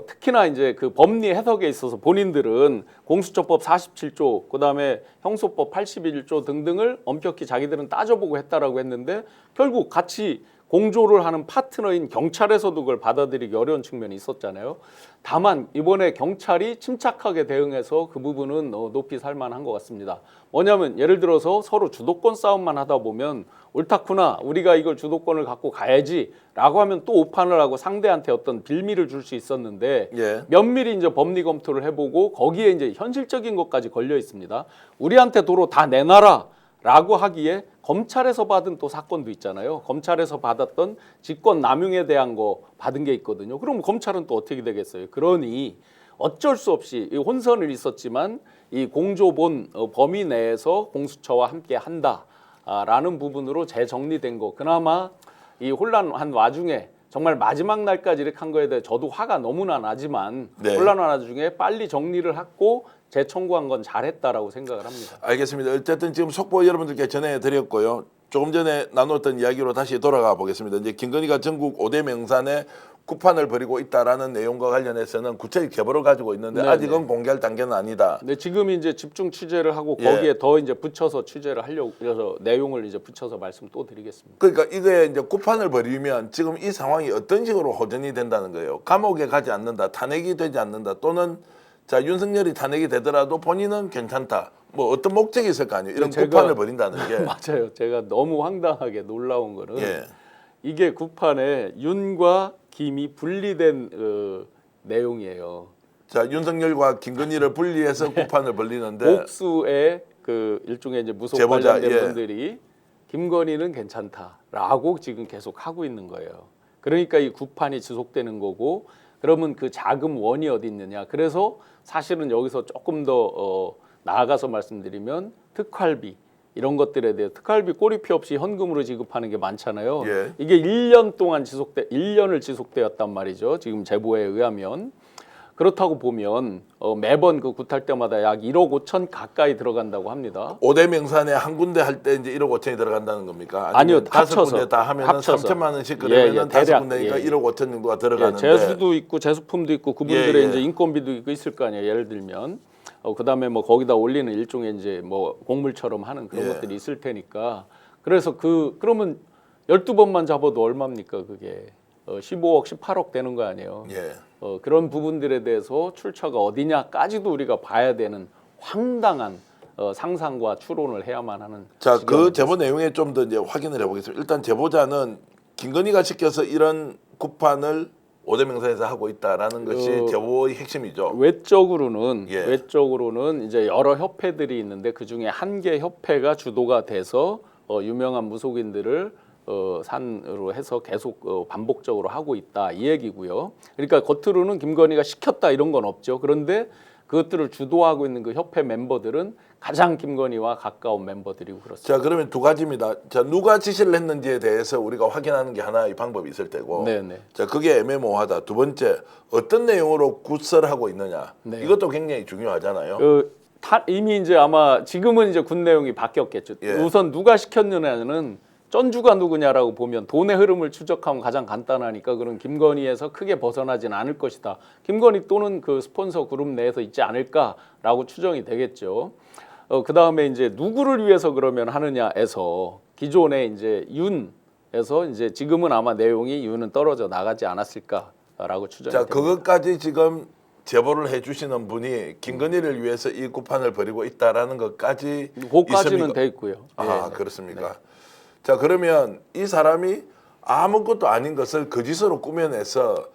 특히나 이제 그 법리 해석에 있어서 본인들은 공수처법 47조, 그다음에 형소법 81조 등등을 엄격히 자기들은 따져보고 했다라고 했는데 결국 같이 공조를 하는 파트너인 경찰에서도 그걸 받아들이기 어려운 측면이 있었잖아요. 다만 이번에 경찰이 침착하게 대응해서 그 부분은 높이 살만한 것 같습니다. 뭐냐면 예를 들어서 서로 주도권 싸움만 하다 보면 옳다구나, 우리가 이걸 주도권을 갖고 가야지라고 하면 또 오판을 하고 상대한테 어떤 빌미를 줄 수 있었는데 예. 면밀히 이제 법리 검토를 해보고 거기에 이제 현실적인 것까지 걸려 있습니다. 우리한테 도로 다 내놔라. 라고 하기에 검찰에서 받은 또 사건도 있잖아요. 검찰에서 받았던 직권 남용에 대한 거 받은 게 있거든요. 그럼 검찰은 또 어떻게 되겠어요? 그러니 어쩔 수 없이 이 혼선은 있었지만 이 공조본 범위 내에서 공수처와 함께 한다라는 부분으로 재정리된 거. 그나마 이 혼란한 와중에 정말 마지막 날까지 이렇게 한 거에 대해 저도 화가 너무나 나지만 네. 혼란한 와중에 빨리 정리를 하고 재청구한 건 잘했다라고 생각을 합니다. 알겠습니다. 어쨌든 지금 속보 여러분들께 전해드렸고요. 조금 전에 나눴던 이야기로 다시 돌아가 보겠습니다. 이제 김건희가 전국 5대 명산에 쿠판을 벌이고 있다라는 내용과 관련해서는 구체적 제보를 가지고 있는데 네네. 아직은 공개할 단계는 아니다. 네, 지금 이제 집중 취재를 하고 예. 거기에 더 이제 붙여서 취재를 하려고 그래서 내용을 이제 붙여서 말씀 또 드리겠습니다. 그러니까 이게 이제 쿠판을 벌이면 지금 이 상황이 어떤 식으로 호전이 된다는 거예요. 감옥에 가지 않는다, 탄핵이 되지 않는다, 또는 자 윤석열이 탄핵이 되더라도 본인은 괜찮다. 뭐 어떤 목적이 있을 거 아니에요. 이런 제가- 쿠판을 벌인다는 게. 맞아요. 제가 너무 황당하게 놀라운 거는 예. 이게 구판에 윤과 김이 분리된 내용이에요. 자 윤석열과 김건희를 분리해서 쿠판을 벌리는데 복수의 그 일종의 이제 무속 제보자, 관련된 예. 분들이 김건희는 괜찮다라고 지금 계속 하고 있는 거예요. 그러니까 이 구판이 지속되는 거고 그러면 그 자금 원이 어디 있느냐. 그래서 사실은 여기서 조금 더 나아가서 말씀드리면 특활비 이런 것들에 대해 특활비 꼬리표 없이 현금으로 지급하는 게 많잖아요. 예. 이게 1년을 지속되었단 말이죠. 지금 제보에 의하면. 그렇다고 보면 매번 그 굿할 때마다 약 1억 5천 가까이 들어간다고 합니다. 5대 명산에 한 군데 할 때 이제 1억 5천이 들어간다는 겁니까? 아니요, 아니면 다섯 합쳐서. 군데 다 하면은 합쳐서. 3천만 원씩 그러면은 다섯 대략, 군데니까 예. 1억 5천 정도가 예, 들어가는데 제수도 있고 제수품도 있고 그분들의 예, 예. 이제 인건비도 있고 있을 거 아니에요. 예를 들면 그다음에 뭐 거기다 올리는 일종의 이제 뭐 곡물처럼 하는 그런 예. 것들이 있을 테니까 그래서 그러면 12번만 잡아도 얼마입니까? 그게 15억, 18억 되는 거 아니에요. 예. 그런 부분들에 대해서 출처가 어디냐까지도 우리가 봐야 되는 황당한 상상과 추론을 해야만 하는. 자, 지경이 그 제보 내용에 좀 더 이제 확인을 해보겠습니다. 일단 제보자는 김건희가 시켜서 이런 구판을 5대 명산에서 하고 있다라는 것이 제보의 핵심이죠. 외적으로는 예. 외적으로는 이제 여러 협회들이 있는데 그 중에 한 개 협회가 주도가 돼서 유명한 무속인들을 산으로 해서 계속 반복적으로 하고 있다 이 얘기고요. 그러니까 겉으로는 김건희가 시켰다 이런 건 없죠. 그런데 그것들을 주도하고 있는 그 협회 멤버들은 가장 김건희와 가까운 멤버들이고 그렇습니다. 자, 그러면 두 가지입니다. 자, 누가 지시를 했는지에 대해서 우리가 확인하는 게 하나의 방법이 있을 테고. 네네. 자, 그게 애매모호하다. 두 번째, 어떤 내용으로 굿설하고 있느냐. 네. 이것도 굉장히 중요하잖아요. 이미 이제 아마 지금은 이제 군 내용이 바뀌었겠죠. 예. 우선 누가 시켰느냐는 전주가 누구냐라고 보면 돈의 흐름을 추적하면 가장 간단하니까 그런 김건희에서 크게 벗어나진 않을 것이다. 김건희 또는 그 스폰서 그룹 내에서 있지 않을까라고 추정이 되겠죠. 그 다음에 이제 누구를 위해서 그러면 하느냐에서 기존에 이제 윤에서 이제 지금은 아마 내용이 윤은 떨어져 나가지 않았을까라고 추정이 자, 됩니다. 그것까지 지금 제보를 해주시는 분이 김건희를 위해서 이 구판을 벌이고 있다라는 것까지 그까지는 있습니까? 돼 있고요. 아, 네. 그렇습니까? 자, 그러면 이 사람이 아무것도 아닌 것을 거짓으로 꾸며내서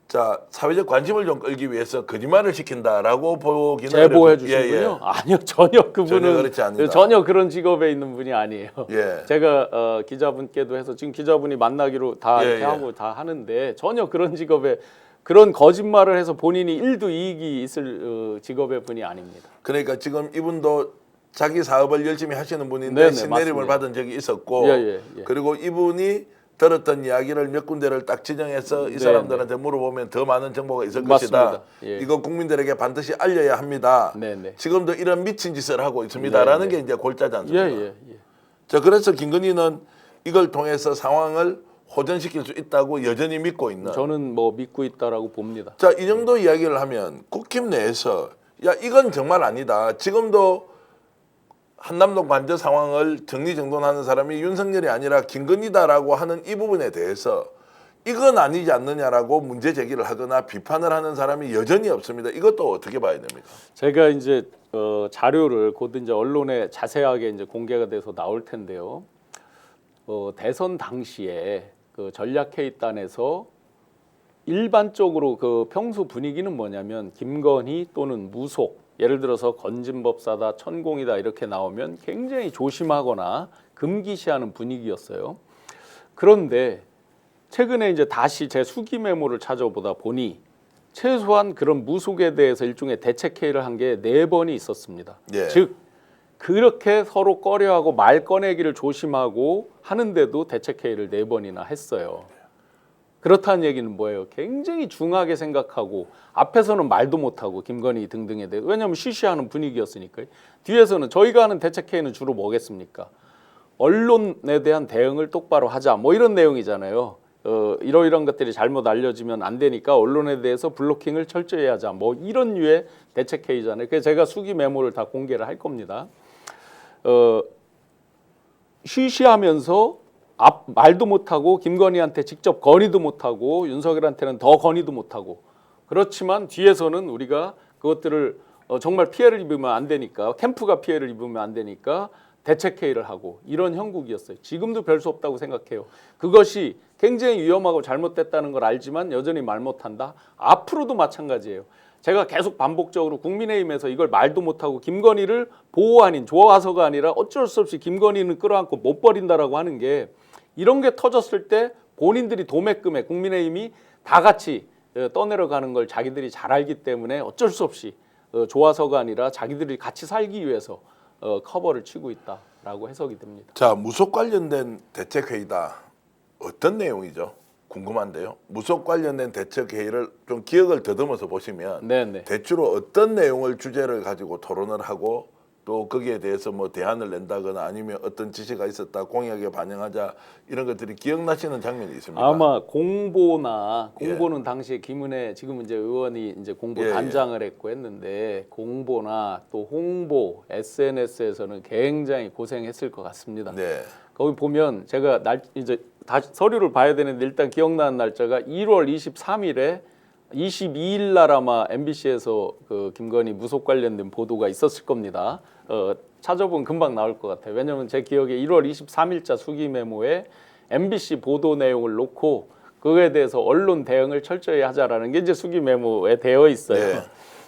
자, 사회적 관심을 좀 끌기 위해서 거짓말을 시킨다라고 보기는 제보해 어렵- 주시군요. 아니요, 전혀 그분은 전혀 그렇지 않니다. 전혀 그런 직업에 있는 분이 아니에요. 예. 제가 기자분께도 해서 지금 기자분이 만나기로 다 예, 이렇게 예. 하고 다 하는데 전혀 그런 직업에 그런 거짓말을 해서 본인이 일도 이익이 있을 직업의 분이 아닙니다. 그러니까 지금 이분도 자기 사업을 열심히 하시는 분인데 네네, 신내림을 맞습니다. 받은 적이 있었고 예. 그리고 이분이 들었던 이야기를 몇 군데를 딱 지정해서 이 네네. 사람들한테 물어보면 더 많은 정보가 있을 맞습니다. 것이다. 예. 이거 국민들에게 반드시 알려야 합니다. 네네. 지금도 이런 미친 짓을 하고 있습니다라는 네네. 게 이제 골자지 않습니까? 예. 자, 그래서 김건희는 이걸 통해서 상황을 호전시킬 수 있다고 여전히 믿고 있는. 저는 뭐 믿고 있다라고 봅니다. 자, 이 정도 이야기를 하면 국힘 내에서 야, 이건 정말 아니다. 지금도 한남동 관저 상황을 정리정돈하는 사람이 윤석열이 아니라 김건희다라고 하는 이 부분에 대해서 이건 아니지 않느냐라고 문제 제기를 하거나 비판을 하는 사람이 여전히 없습니다. 이것도 어떻게 봐야 됩니까? 제가 이제 자료를 곧 이제 언론에 자세하게 이제 공개가 돼서 나올 텐데요. 대선 당시에 그 전략회의단에서 일반적으로 그 평소 분위기는 뭐냐면 김건희 또는 무속 예를 들어서 건진법사다 천공이다 이렇게 나오면 굉장히 조심하거나 금기시하는 분위기였어요. 그런데 최근에 이제 다시 제 수기 메모를 찾아보다 보니 최소한 그런 무속에 대해서 일종의 대책회의를 한 게 4번이 있었습니다. 예. 즉 그렇게 서로 꺼려하고 말 꺼내기를 조심하고 하는데도 대책회의를 4번이나 했어요. 그렇다는 얘기는 뭐예요? 굉장히 중하게 생각하고 앞에서는 말도 못하고 김건희 등등에 대해 왜냐하면 쉬쉬하는 분위기였으니까요. 뒤에서는 저희가 하는 대책회의는 주로 뭐겠습니까? 언론에 대한 대응을 똑바로 하자 뭐 이런 내용이잖아요. 이러이러한 것들이 잘못 알려지면 안 되니까 언론에 대해서 블로킹을 철저히 하자 뭐 이런 류의 대책회의잖아요. 그래서 제가 수기 메모를 다 공개를 할 겁니다. 쉬쉬하면서 말도 못하고 김건희한테 직접 건의도 못하고 윤석열한테는 더 건의도 못하고 그렇지만 뒤에서는 우리가 그것들을 정말 피해를 입으면 안 되니까 캠프가 피해를 입으면 안 되니까 대책회의를 하고 이런 형국이었어요. 지금도 별 수 없다고 생각해요. 그것이 굉장히 위험하고 잘못됐다는 걸 알지만 여전히 말 못한다. 앞으로도 마찬가지예요. 제가 계속 반복적으로 국민의힘에서 이걸 말도 못하고 김건희를 보호 아닌 좋아서가 아니라 어쩔 수 없이 김건희는 끌어안고 못 버린다라고 하는 게 이런 게 터졌을 때 본인들이 도매금에 국민의힘이 다 같이 떠내려가는 걸 자기들이 잘 알기 때문에 어쩔 수 없이 좋아서가 아니라 자기들이 같이 살기 위해서 커버를 치고 있다라고 해석이 됩니다. 자, 무속 관련된 대책회의다. 어떤 내용이죠? 궁금한데요. 무속 관련된 대책회의를 좀 기억을 더듬어서 보시면 네네. 대체로 어떤 내용을 주제를 가지고 토론을 하고 또 거기에 대해서 뭐 대안을 낸다거나 아니면 어떤 지시가 있었다 공약에 반영하자 이런 것들이 기억나시는 장면이 있습니다. 아마 공보는 당시에 김은혜 지금 이제 의원이 이제 공보 단장을 했고 했는데 공보나 또 홍보 SNS에서는 굉장히 고생했을 것 같습니다. 네. 거기 보면 제가 이제 다시 서류를 봐야 되는데 일단 기억나는 날짜가 1월 23일에 22일 날 아마 MBC에서 그 김건희 무속 관련된 보도가 있었을 겁니다. 찾아보면 금방 나올 것 같아요. 왜냐하면 제 기억에 1월 23일자 수기 메모에 MBC 보도 내용을 놓고 그거에 대해서 언론 대응을 철저히 하자라는 게 이제 수기 메모에 되어 있어요. 네.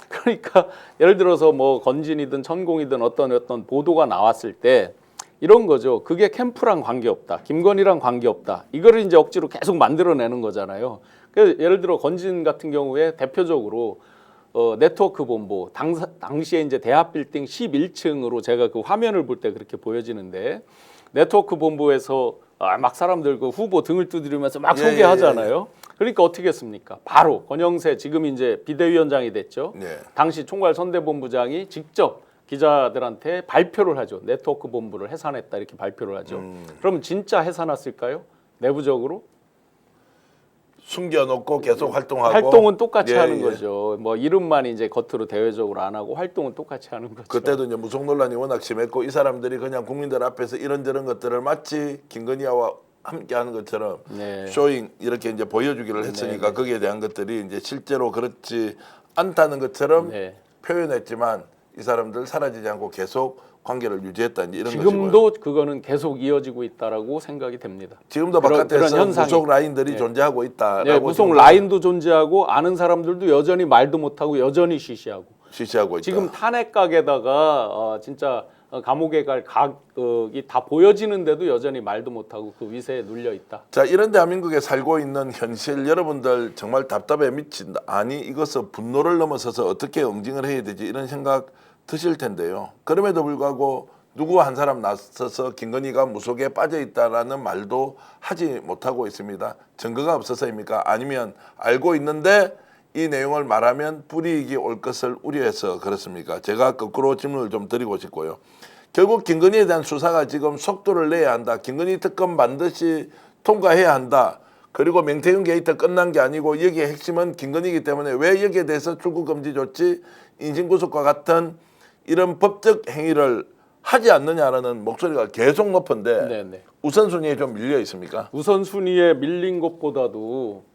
그러니까 예를 들어서 뭐 건진이든 천공이든 어떤 보도가 나왔을 때 이런 거죠. 그게 캠프랑 관계없다. 김건희랑 관계없다. 이거를 이제 억지로 계속 만들어내는 거잖아요. 그래서 예를 들어 건진 같은 경우에 대표적으로 네트워크 본부 당시에 이제 대합 빌딩 11층으로 제가 그 화면을 볼 때 그렇게 보여지는데 네트워크 본부에서 막 사람들 그 후보 등을 두드리면서 막 소개하잖아요. 그러니까 어떻게 했습니까? 바로 권영세 지금 이제 비대위원장이 됐죠. 네. 당시 총괄선대본부장이 직접 기자들한테 발표를 하죠. 네트워크 본부를 해산했다 이렇게 발표를 하죠. 그럼 진짜 해산했을까요? 내부적으로? 숨겨놓고 계속 활동하고 활동은 똑같이 예, 하는 예. 거죠. 뭐 이름만 이제 겉으로 대외적으로 안 하고 활동은 똑같이 하는 거죠. 그때도 이제 무속 논란이 워낙 심했고 이 사람들이 그냥 국민들 앞에서 이런저런 것들을 마치 김건희와 함께하는 것처럼 네. 쇼잉 이렇게 이제 보여주기를 했으니까 거기에 대한 것들이 이제 실제로 그렇지 않다는 것처럼 네. 표현했지만 이 사람들 사라지지 않고 계속 관계를 유지했다 이제 이런 지금도 것이고요. 그거는 계속 이어지고 있다라고 생각이 됩니다. 지금도 그런 바깥에서 현상이. 무속 라인들이 존재하고 있다라고 네, 무속 지금 라인도 존재하고 아는 사람들도 여전히 말도 못하고 여전히 쉬쉬하고 지시하고 있다. 지금 탄핵각에다가 진짜 감옥에 갈 각이 다 보여지는데도 여전히 말도 못하고 그 위세에 눌려 있다. 자, 이런 대한민국에 살고 있는 현실 여러분들 정말 답답해 미친다. 아니 이것을 분노를 넘어서서 어떻게 응징을 해야 되지 이런 생각 드실 텐데요. 그럼에도 불구하고 누구 한 사람 나서서 김건희가 무속에 빠져 있다라는 말도 하지 못하고 있습니다. 증거가 없어서입니까? 아니면 알고 있는데 이 내용을 말하면 불이익이 올 것을 우려해서 그렇습니까? 제가 거꾸로 질문을 좀 드리고 싶고요. 결국 김건희에 대한 수사가 지금 속도를 내야 한다. 김건희 특검 반드시 통과해야 한다. 그리고 명태균 게이트 끝난 게 아니고 여기의 핵심은 김건희이기 때문에 왜 여기에 대해서 출국 금지 조치, 인신구속과 같은 이런 법적 행위를 하지 않느냐라는 목소리가 계속 높은데 네네. 우선순위에 좀 밀려 있습니까? 우선순위에 밀린 것보다도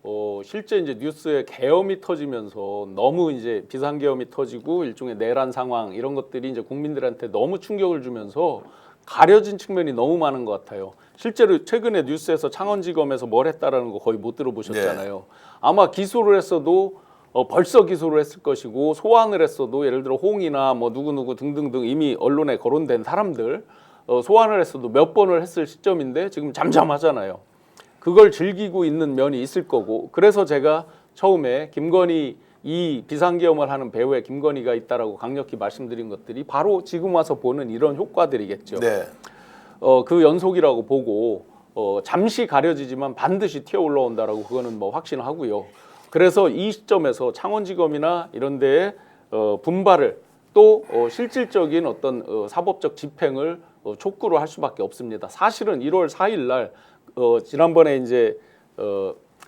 실제 이제 뉴스에 계엄이 터지면서 너무 이제 비상계엄이 터지고 일종의 내란 상황 이런 것들이 이제 국민들한테 너무 충격을 주면서 가려진 측면이 너무 많은 것 같아요. 실제로 최근에 뉴스에서 창원지검에서 뭘 했다라는 거 거의 못 들어보셨잖아요. 아마 기소를 했어도 벌써 기소를 했을 것이고 소환을 했어도 예를 들어 홍이나 뭐 누구누구 등등등 이미 언론에 거론된 사람들 소환을 했어도 몇 번을 했을 시점인데 지금 잠잠하잖아요. 그걸 즐기고 있는 면이 있을 거고 그래서 제가 처음에 김건희 이 비상계엄을 하는 배후에 김건희가 있다라고 강력히 말씀드린 것들이 바로 지금 와서 보는 이런 효과들이겠죠. 네. 그 연속이라고 보고 잠시 가려지지만 반드시 튀어 올라온다라고 그거는 뭐 확신하고요. 그래서 이 시점에서 창원지검이나 이런 데에 분발을 또 실질적인 어떤 사법적 집행을 촉구를 할 수밖에 없습니다. 사실은 1월 4일 날 지난번에 이제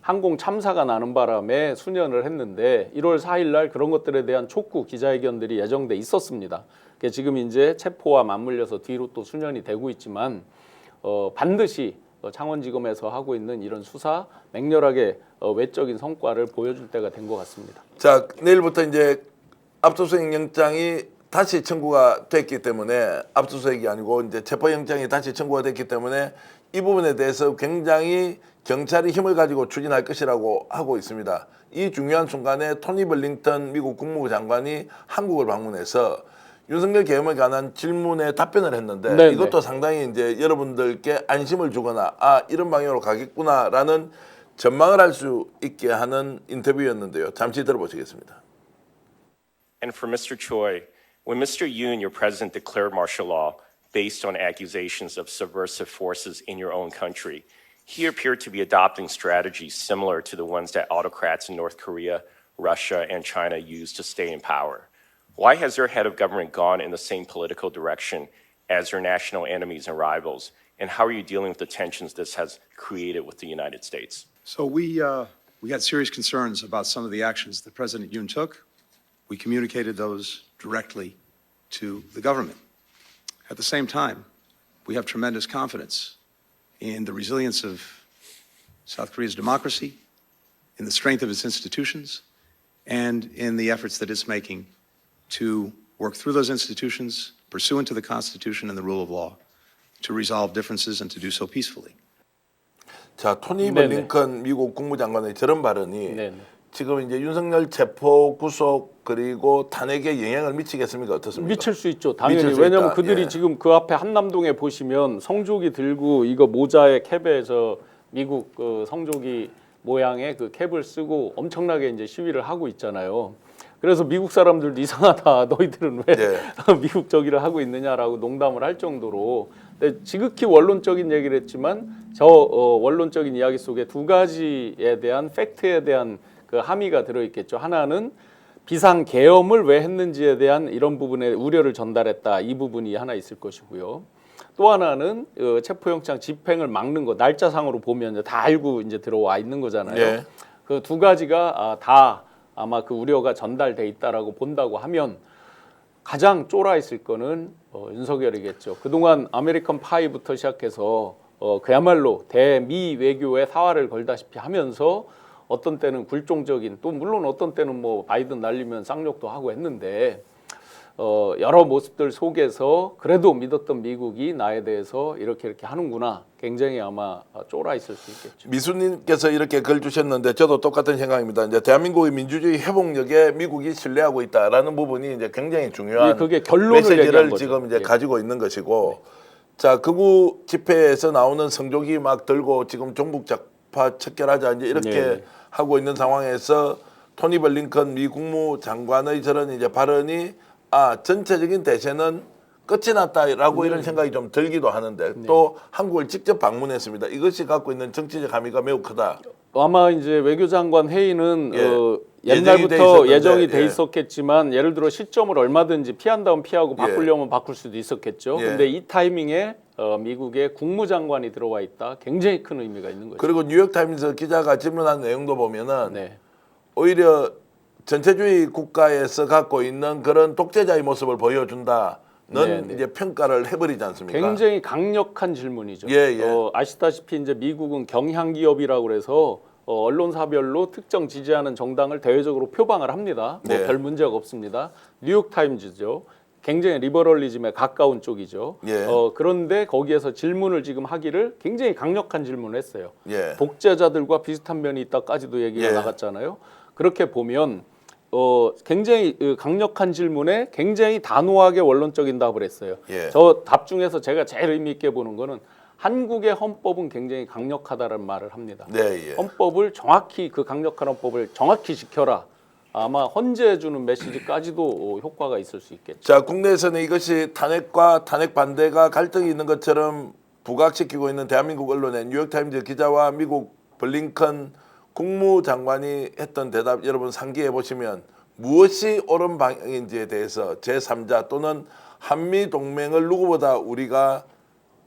항공 참사가 나는 바람에 수년을 했는데 1월 4일 날 그런 것들에 대한 촉구 기자회견들이 예정돼 있었습니다. 지금 이제 체포와 맞물려서 뒤로 또 수년이 되고 있지만 반드시 창원지검에서 하고 있는 이런 수사 맹렬하게 외적인 성과를 보여줄 때가 된 것 같습니다. 자, 내일부터 이제 압수수색 영장이 다시 청구가 됐기 때문에 압수수색이 아니고 이제 체포영장이 다시 청구가 됐기 때문에 이 부분에 대해서 굉장히 경찰이 힘을 가지고 추진할 것이라고 하고 있습니다. 이 중요한 순간에 토니 블링컨 미국 국무부 장관이 한국을 방문해서 윤석열 계엄에 관한 질문에 답변을 했는데 네네. 이것도 상당히 이제 여러분들께 안심을 주거나 이런 방향으로 가겠구나라는 전망을 할 수 있게 하는 인터뷰였는데요. 잠시 들어보시겠습니다. And for Mr. Choi, when Mr. Yoon, your president, declared martial law based on accusations of subversive forces in your own country, he appeared to be adopting strategies similar to the ones that autocrats in North Korea, Russia, and China use to stay in power. Why has your head of government gone in the same political direction as your national enemies and rivals? And how are you dealing with the tensions this has created with the United States? So we had serious concerns about some of the actions that President Yoon took. We communicated those directly to the government. At the same time, we have tremendous confidence in the resilience of South Korea's democracy, in the strength of its institutions, and in the efforts that it's making to work through those institutions, pursuant to the Constitution and the rule of law, to resolve differences and to do so peacefully. 자, 토니 네네. 블링컨 미국 국무장관의 저런 발언이 네네. 지금 이제 윤석열 체포 구속 그리고 탄핵에 영향을 미치겠습니까? 어떻습니까? 미칠 수 있죠. 당연히. 미칠 수 왜냐하면 있다. 그들이 예. 지금 그 앞에 한남동에 보시면 성조기 들고 이거 모자에 캡에 저 미국 그 성조기 모양의 그 캡을 쓰고 엄청나게 이제 시위를 하고 있잖아요. 그래서 미국 사람들도 이상하다. 너희들은 왜 예. 미국 저기를 하고 있느냐라고 농담을 할 정도로. 근데 지극히 원론적인 얘기를 했지만 저 원론적인 이야기 속에 두 가지에 대한 팩트에 대한 그 함의가 들어있겠죠. 하나는 비상 계엄을 왜 했는지에 대한 이런 부분에 우려를 전달했다. 이 부분이 하나 있을 것이고요. 또 하나는 체포영장 집행을 막는 거 날짜상으로 보면 다 알고 이제 들어와 있는 거잖아요. 예. 그 두 가지가 다 아마 그 우려가 전달돼 있다라고 본다고 하면 가장 쫄아 있을 거는 윤석열이겠죠. 그동안 아메리칸 파이부터 시작해서 그야말로 대미 외교에 사활을 걸다시피 하면서 어떤 때는 굴종적인 또 물론 어떤 때는 뭐 바이든 날리면 쌍욕도 하고 했는데 여러 모습들 속에서 그래도 믿었던 미국이 나에 대해서 이렇게 하는구나 굉장히 아마 쫄아 있을 수 있겠죠. 미수님께서 이렇게 글 주셨는데 저도 똑같은 생각입니다. 이제 대한민국의 민주주의 회복력에 미국이 신뢰하고 있다라는 부분이 이제 굉장히 중요한 그게 결론을 얘기한 메시지를 거죠. 지금 이제 예. 가지고 있는 것이고, 자 극우 집회에서 나오는 성조기 막 들고 지금 종북 좌파 척결하자 이제 이렇게 네. 하고 있는 상황에서 토니 블링컨 미 국무장관의 저런 이제 발언이 전체적인 대세는 끝이 났다라고 이런 생각이 좀 들기도 하는데 또 한국을 직접 방문했습니다. 이것이 갖고 있는 정치적 함의가 매우 크다. 아마 이제 외교장관 회의는 예. 옛날부터 예정이 돼 예. 있었겠지만 예를 들어 시점을 얼마든지 피한다면 피하고 바꾸려면 바꿀 수도 있었겠죠. 예. 근데 이 타이밍에 미국의 국무장관이 들어와 있다. 굉장히 큰 의미가 있는 거죠. 그리고 뉴욕타임스 기자가 질문한 내용도 보면은 네. 오히려 전체주의 국가에서 갖고 있는 그런 독재자의 모습을 보여준다는 네. 이제 평가를 해버리지 않습니까? 굉장히 강력한 질문이죠. 예, 예. 아시다시피 이제 미국은 경향기업이라고 그래서 언론사별로 특정 지지하는 정당을 대외적으로 표방을 합니다. 뭐 네. 별 문제가 없습니다. 뉴욕타임즈죠. 굉장히 리버럴리즘에 가까운 쪽이죠. 예. 그런데 거기에서 질문을 지금 하기를 굉장히 강력한 질문을 했어요. 예. 독재자들과 비슷한 면이 있다까지도 얘기가 예. 나갔잖아요. 그렇게 보면 굉장히 강력한 질문에 굉장히 단호하게 원론적인 답을 했어요. 예. 저 답 중에서 제가 제일 의미 있게 보는 거는 한국의 헌법은 굉장히 강력하다는 말을 합니다. 네, 예. 헌법을 정확히 그 강력한 헌법을 정확히 지켜라. 아마 헌재해 주는 메시지까지도 효과가 있을 수 있겠죠. 자, 국내에서는 이것이 탄핵과 탄핵 반대가 갈등이 있는 것처럼 부각시키고 있는 대한민국 언론의 뉴욕타임즈 기자와 미국 블링컨 국무장관이 했던 대답 여러분 상기해 보시면 무엇이 옳은 방향인지에 대해서 제3자 또는 한미 동맹을 누구보다 우리가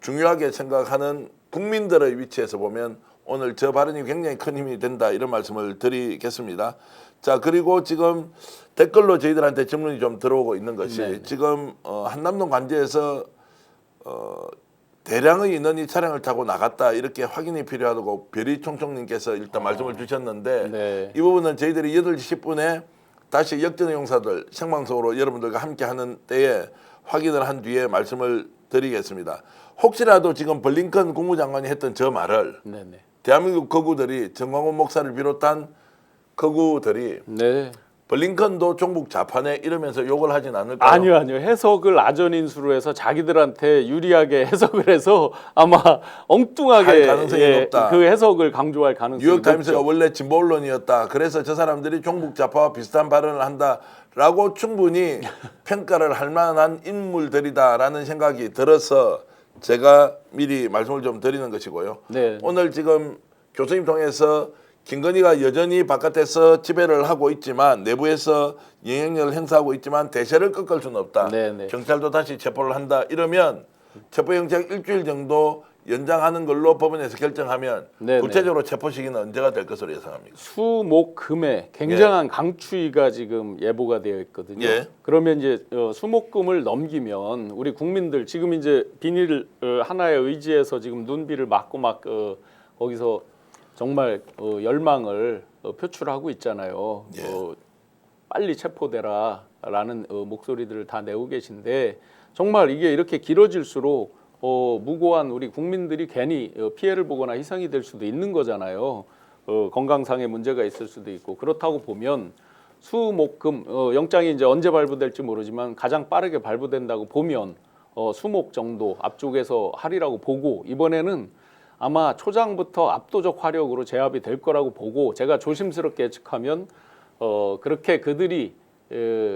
중요하게 생각하는 국민들의 위치에서 보면 오늘 저 발언이 굉장히 큰 힘이 된다 이런 말씀을 드리겠습니다. 자, 그리고 지금 댓글로 저희들한테 질문이 좀 들어오고 있는 것이 네네. 지금 한남동 관제에서 대량의 인원이 차량을 타고 나갔다 이렇게 확인이 필요하다고 별이총총님께서 일단 말씀을 주셨는데 네. 이 부분은 저희들이 8시 10분에 다시 역전의 용사들 생방송으로 여러분들과 함께하는 때에 확인을 한 뒤에 말씀을 드리겠습니다. 혹시라도 지금 블링컨 국무장관이 했던 저 말을 네네. 대한민국 거구들이 정광훈 목사를 비롯한 거구들이 네. 블링컨도 종북 좌파네 이러면서 욕을 하진 않을까요? 아니요. 해석을 아전인수로 해서 자기들한테 유리하게 해석을 해서 아마 할 엉뚱하게 가능성이 높다. 그 해석을 강조할 가능성이 뉴욕타임스가 높죠. 원래 진보 언론이었다. 그래서 저 사람들이 종북 좌파와 비슷한 발언을 한다라고 충분히 평가를 할 만한 인물들이다라는 생각이 들어서 제가 미리 말씀을 좀 드리는 것이고요. 네. 오늘 지금 교수님 통해서 김건희가 여전히 바깥에서 지배를 하고 있지만 내부에서 영향력을 행사하고 있지만 대세를 꺾을 수는 없다. 네네. 경찰도 다시 체포를 한다. 이러면 체포영장 일주일 정도 연장하는 걸로 법원에서 결정하면 네네. 구체적으로 체포 시기는 언제가 될 것으로 예상합니까? 수목금에 굉장한 강추위가 지금 예보가 되어 있거든요. 예. 그러면 이제 수목금을 넘기면 우리 국민들 지금 이제 비닐 하나에 의지해서 지금 눈비를 맞고 막 거기서 정말 열망을 표출하고 있잖아요. 예. 빨리 체포되라라는 목소리들을 다 내고 계신데 정말 이게 이렇게 길어질수록 무고한 우리 국민들이 괜히 피해를 보거나 희생이 될 수도 있는 거잖아요. 건강상의 문제가 있을 수도 있고 그렇다고 보면 수목금 영장이 이제 언제 발부될지 모르지만 가장 빠르게 발부된다고 보면 수목 정도 앞쪽에서 하리라고 보고 이번에는 아마 초장부터 압도적 화력으로 제압이 될 거라고 보고 제가 조심스럽게 예측하면 그렇게 그들이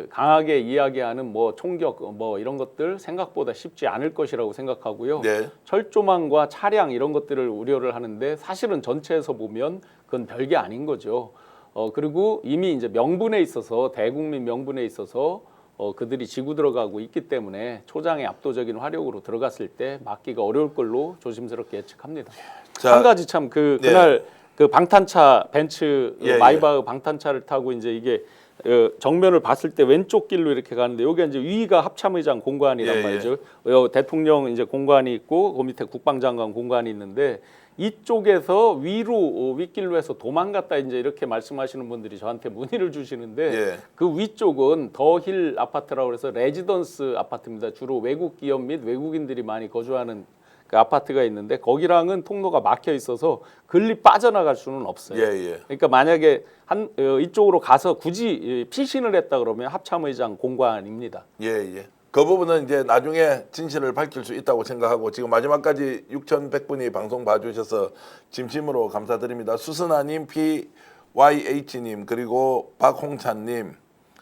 강하게 이야기하는 뭐 총격 뭐 이런 것들 생각보다 쉽지 않을 것이라고 생각하고요. 네. 철조망과 차량 이런 것들을 우려를 하는데 사실은 전체에서 보면 그건 별게 아닌 거죠. 그리고 이미 이제 명분에 있어서 대국민 명분에 있어서 그들이 지고 들어가고 있기 때문에 초장의 압도적인 화력으로 들어갔을 때 막기가 어려울 걸로 조심스럽게 예측합니다. 자, 한 가지 참 그날 그 방탄차 벤츠 예, 마이바흐 방탄차를 타고 이제 이게 정면을 봤을 때 왼쪽 길로 이렇게 가는데 여기 이제 위가 합참의장 공관이란 예, 말이죠. 대통령 이제 공관이 있고 그 밑에 국방장관 공관이 있는데 이쪽에서 위로 윗길로 해서 도망갔다 이제 이렇게 말씀하시는 분들이 저한테 문의를 주시는데 예. 그 위쪽은 더힐 아파트라고 해서 레지던스 아파트입니다. 주로 외국 기업 및 외국인들이 많이 거주하는 그 아파트가 있는데 거기랑은 통로가 막혀 있어서 글리 빠져나갈 수는 없어요. 예. 그러니까 만약에 이쪽으로 가서 굳이 피신을 했다 그러면 합참의장 공관입니다. 예. 그 부분은 이제 나중에 진실을 밝힐 수 있다고 생각하고 지금 마지막까지 6,100분이 방송 봐주셔서 진심으로 감사드립니다. 수선아님, PYH님, 그리고 박홍찬님,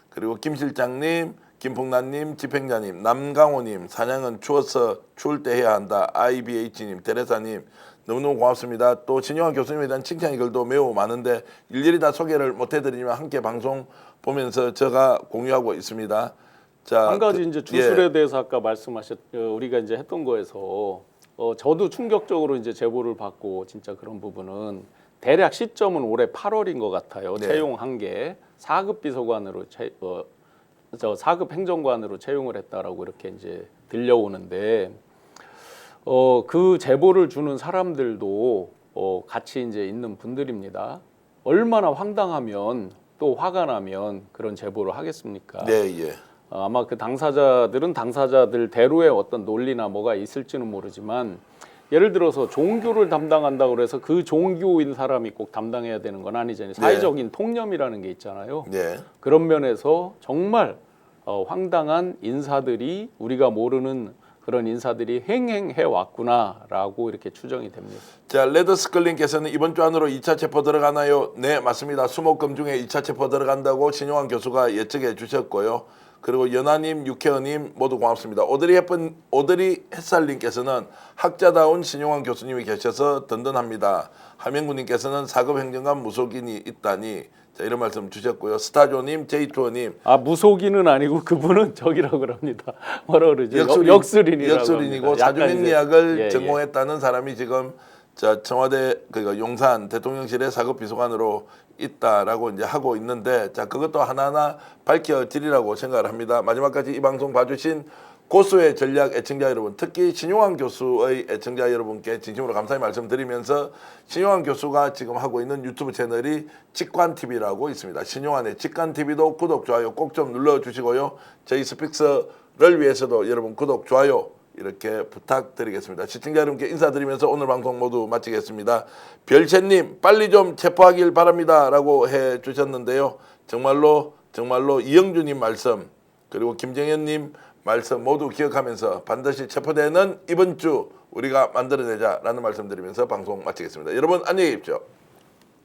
그리고 김실장님, 김풍란님, 집행자님, 남강호님, 사냥은 추워서 추울 때 해야 한다. IBH님, 테레사님 너무너무 고맙습니다. 또 진영환 교수님에 대한 칭찬의 글도 매우 많은데 일일이 다 소개를 못해드리지만 함께 방송 보면서 제가 공유하고 있습니다. 자, 한 가지 이제 주술에 대해서 아까 우리가 이제 했던 거에서 저도 충격적으로 이제 제보를 받고 진짜 그런 부분은 대략 시점은 올해 8월인 것 같아요. 네. 채용한 게 4급 비서관으로 4급 행정관으로 채용을 했다라고 이렇게 이제 들려오는데 그 제보를 주는 사람들도 같이 이제 있는 분들입니다. 얼마나 황당하면 또 화가 나면 그런 제보를 하겠습니까? 네. 아마 그 당사자들은 당사자들대로의 어떤 논리나 뭐가 있을지는 모르지만 예를 들어서 종교를 담당한다고 그래서 그 종교인 사람이 꼭 담당해야 되는 건 아니잖아요. 사회적인 통념이라는 게 있잖아요. 네. 그런 면에서 정말 황당한 인사들이 우리가 모르는 그런 인사들이 행행해 왔구나라고 이렇게 추정이 됩니다. 자, 레더스클님께서는 이번 주 안으로 2차 체포 들어가나요? 네, 맞습니다. 수목금 중에 2차 체포 들어간다고 신용환 교수가 예측해 주셨고요. 그리고 연하님, 육혜은님 모두 고맙습니다. 오드리 햇살님께서는 학자다운 신용환 교수님이 계셔서 든든합니다. 하명구님께서는 4급 행정관 무속인이 있다니 자, 이런 말씀 주셨고요. 스타조님, 제이투어님 무속인은 아니고 그분은 저기라고 그럽니다. 뭐라 그러죠? 역술인이라고 역술인이고 합니다. 약간 사주명리학을 이제, 전공했다는 사람이 지금 자 청와대 그러니까 용산 대통령실의 4급 비서관으로 있다라고 이제 하고 있는데 자 그것도 하나하나 밝혀드리라고 생각을 합니다. 마지막까지 이 방송 봐주신 고수의 전략 애청자 여러분, 특히 신용환 교수의 애청자 여러분께 진심으로 감사의 말씀드리면서 신용환 교수가 지금 하고 있는 유튜브 채널이 직관TV라고 있습니다. 신용환의 직관TV도 구독, 좋아요 꼭 좀 눌러주시고요. 저희 스픽서를 위해서도 여러분 구독, 좋아요 이렇게 부탁드리겠습니다. 시청자 여러분께 인사드리면서 오늘 방송 모두 마치겠습니다. 별채님 빨리 좀 체포하길 바랍니다 라고 해주셨는데요. 정말로 이영주님 말씀 그리고 김정현님 말씀 모두 기억하면서 반드시 체포되는 이번 주 우리가 만들어내자라는 말씀드리면서 방송 마치겠습니다. 여러분 안녕히 계십시오.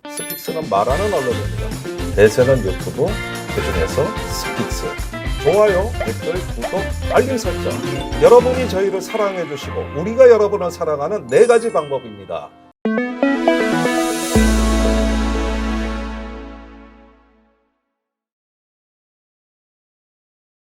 스픽스는 말하는 언론입니다. 대세는 유튜브, 그중에서 스픽스. 좋아요, 댓글, 구독, 알림 설정. 여러분이 저희를 사랑해 주시고 우리가 여러분을 사랑하는 4가지 방법입니다.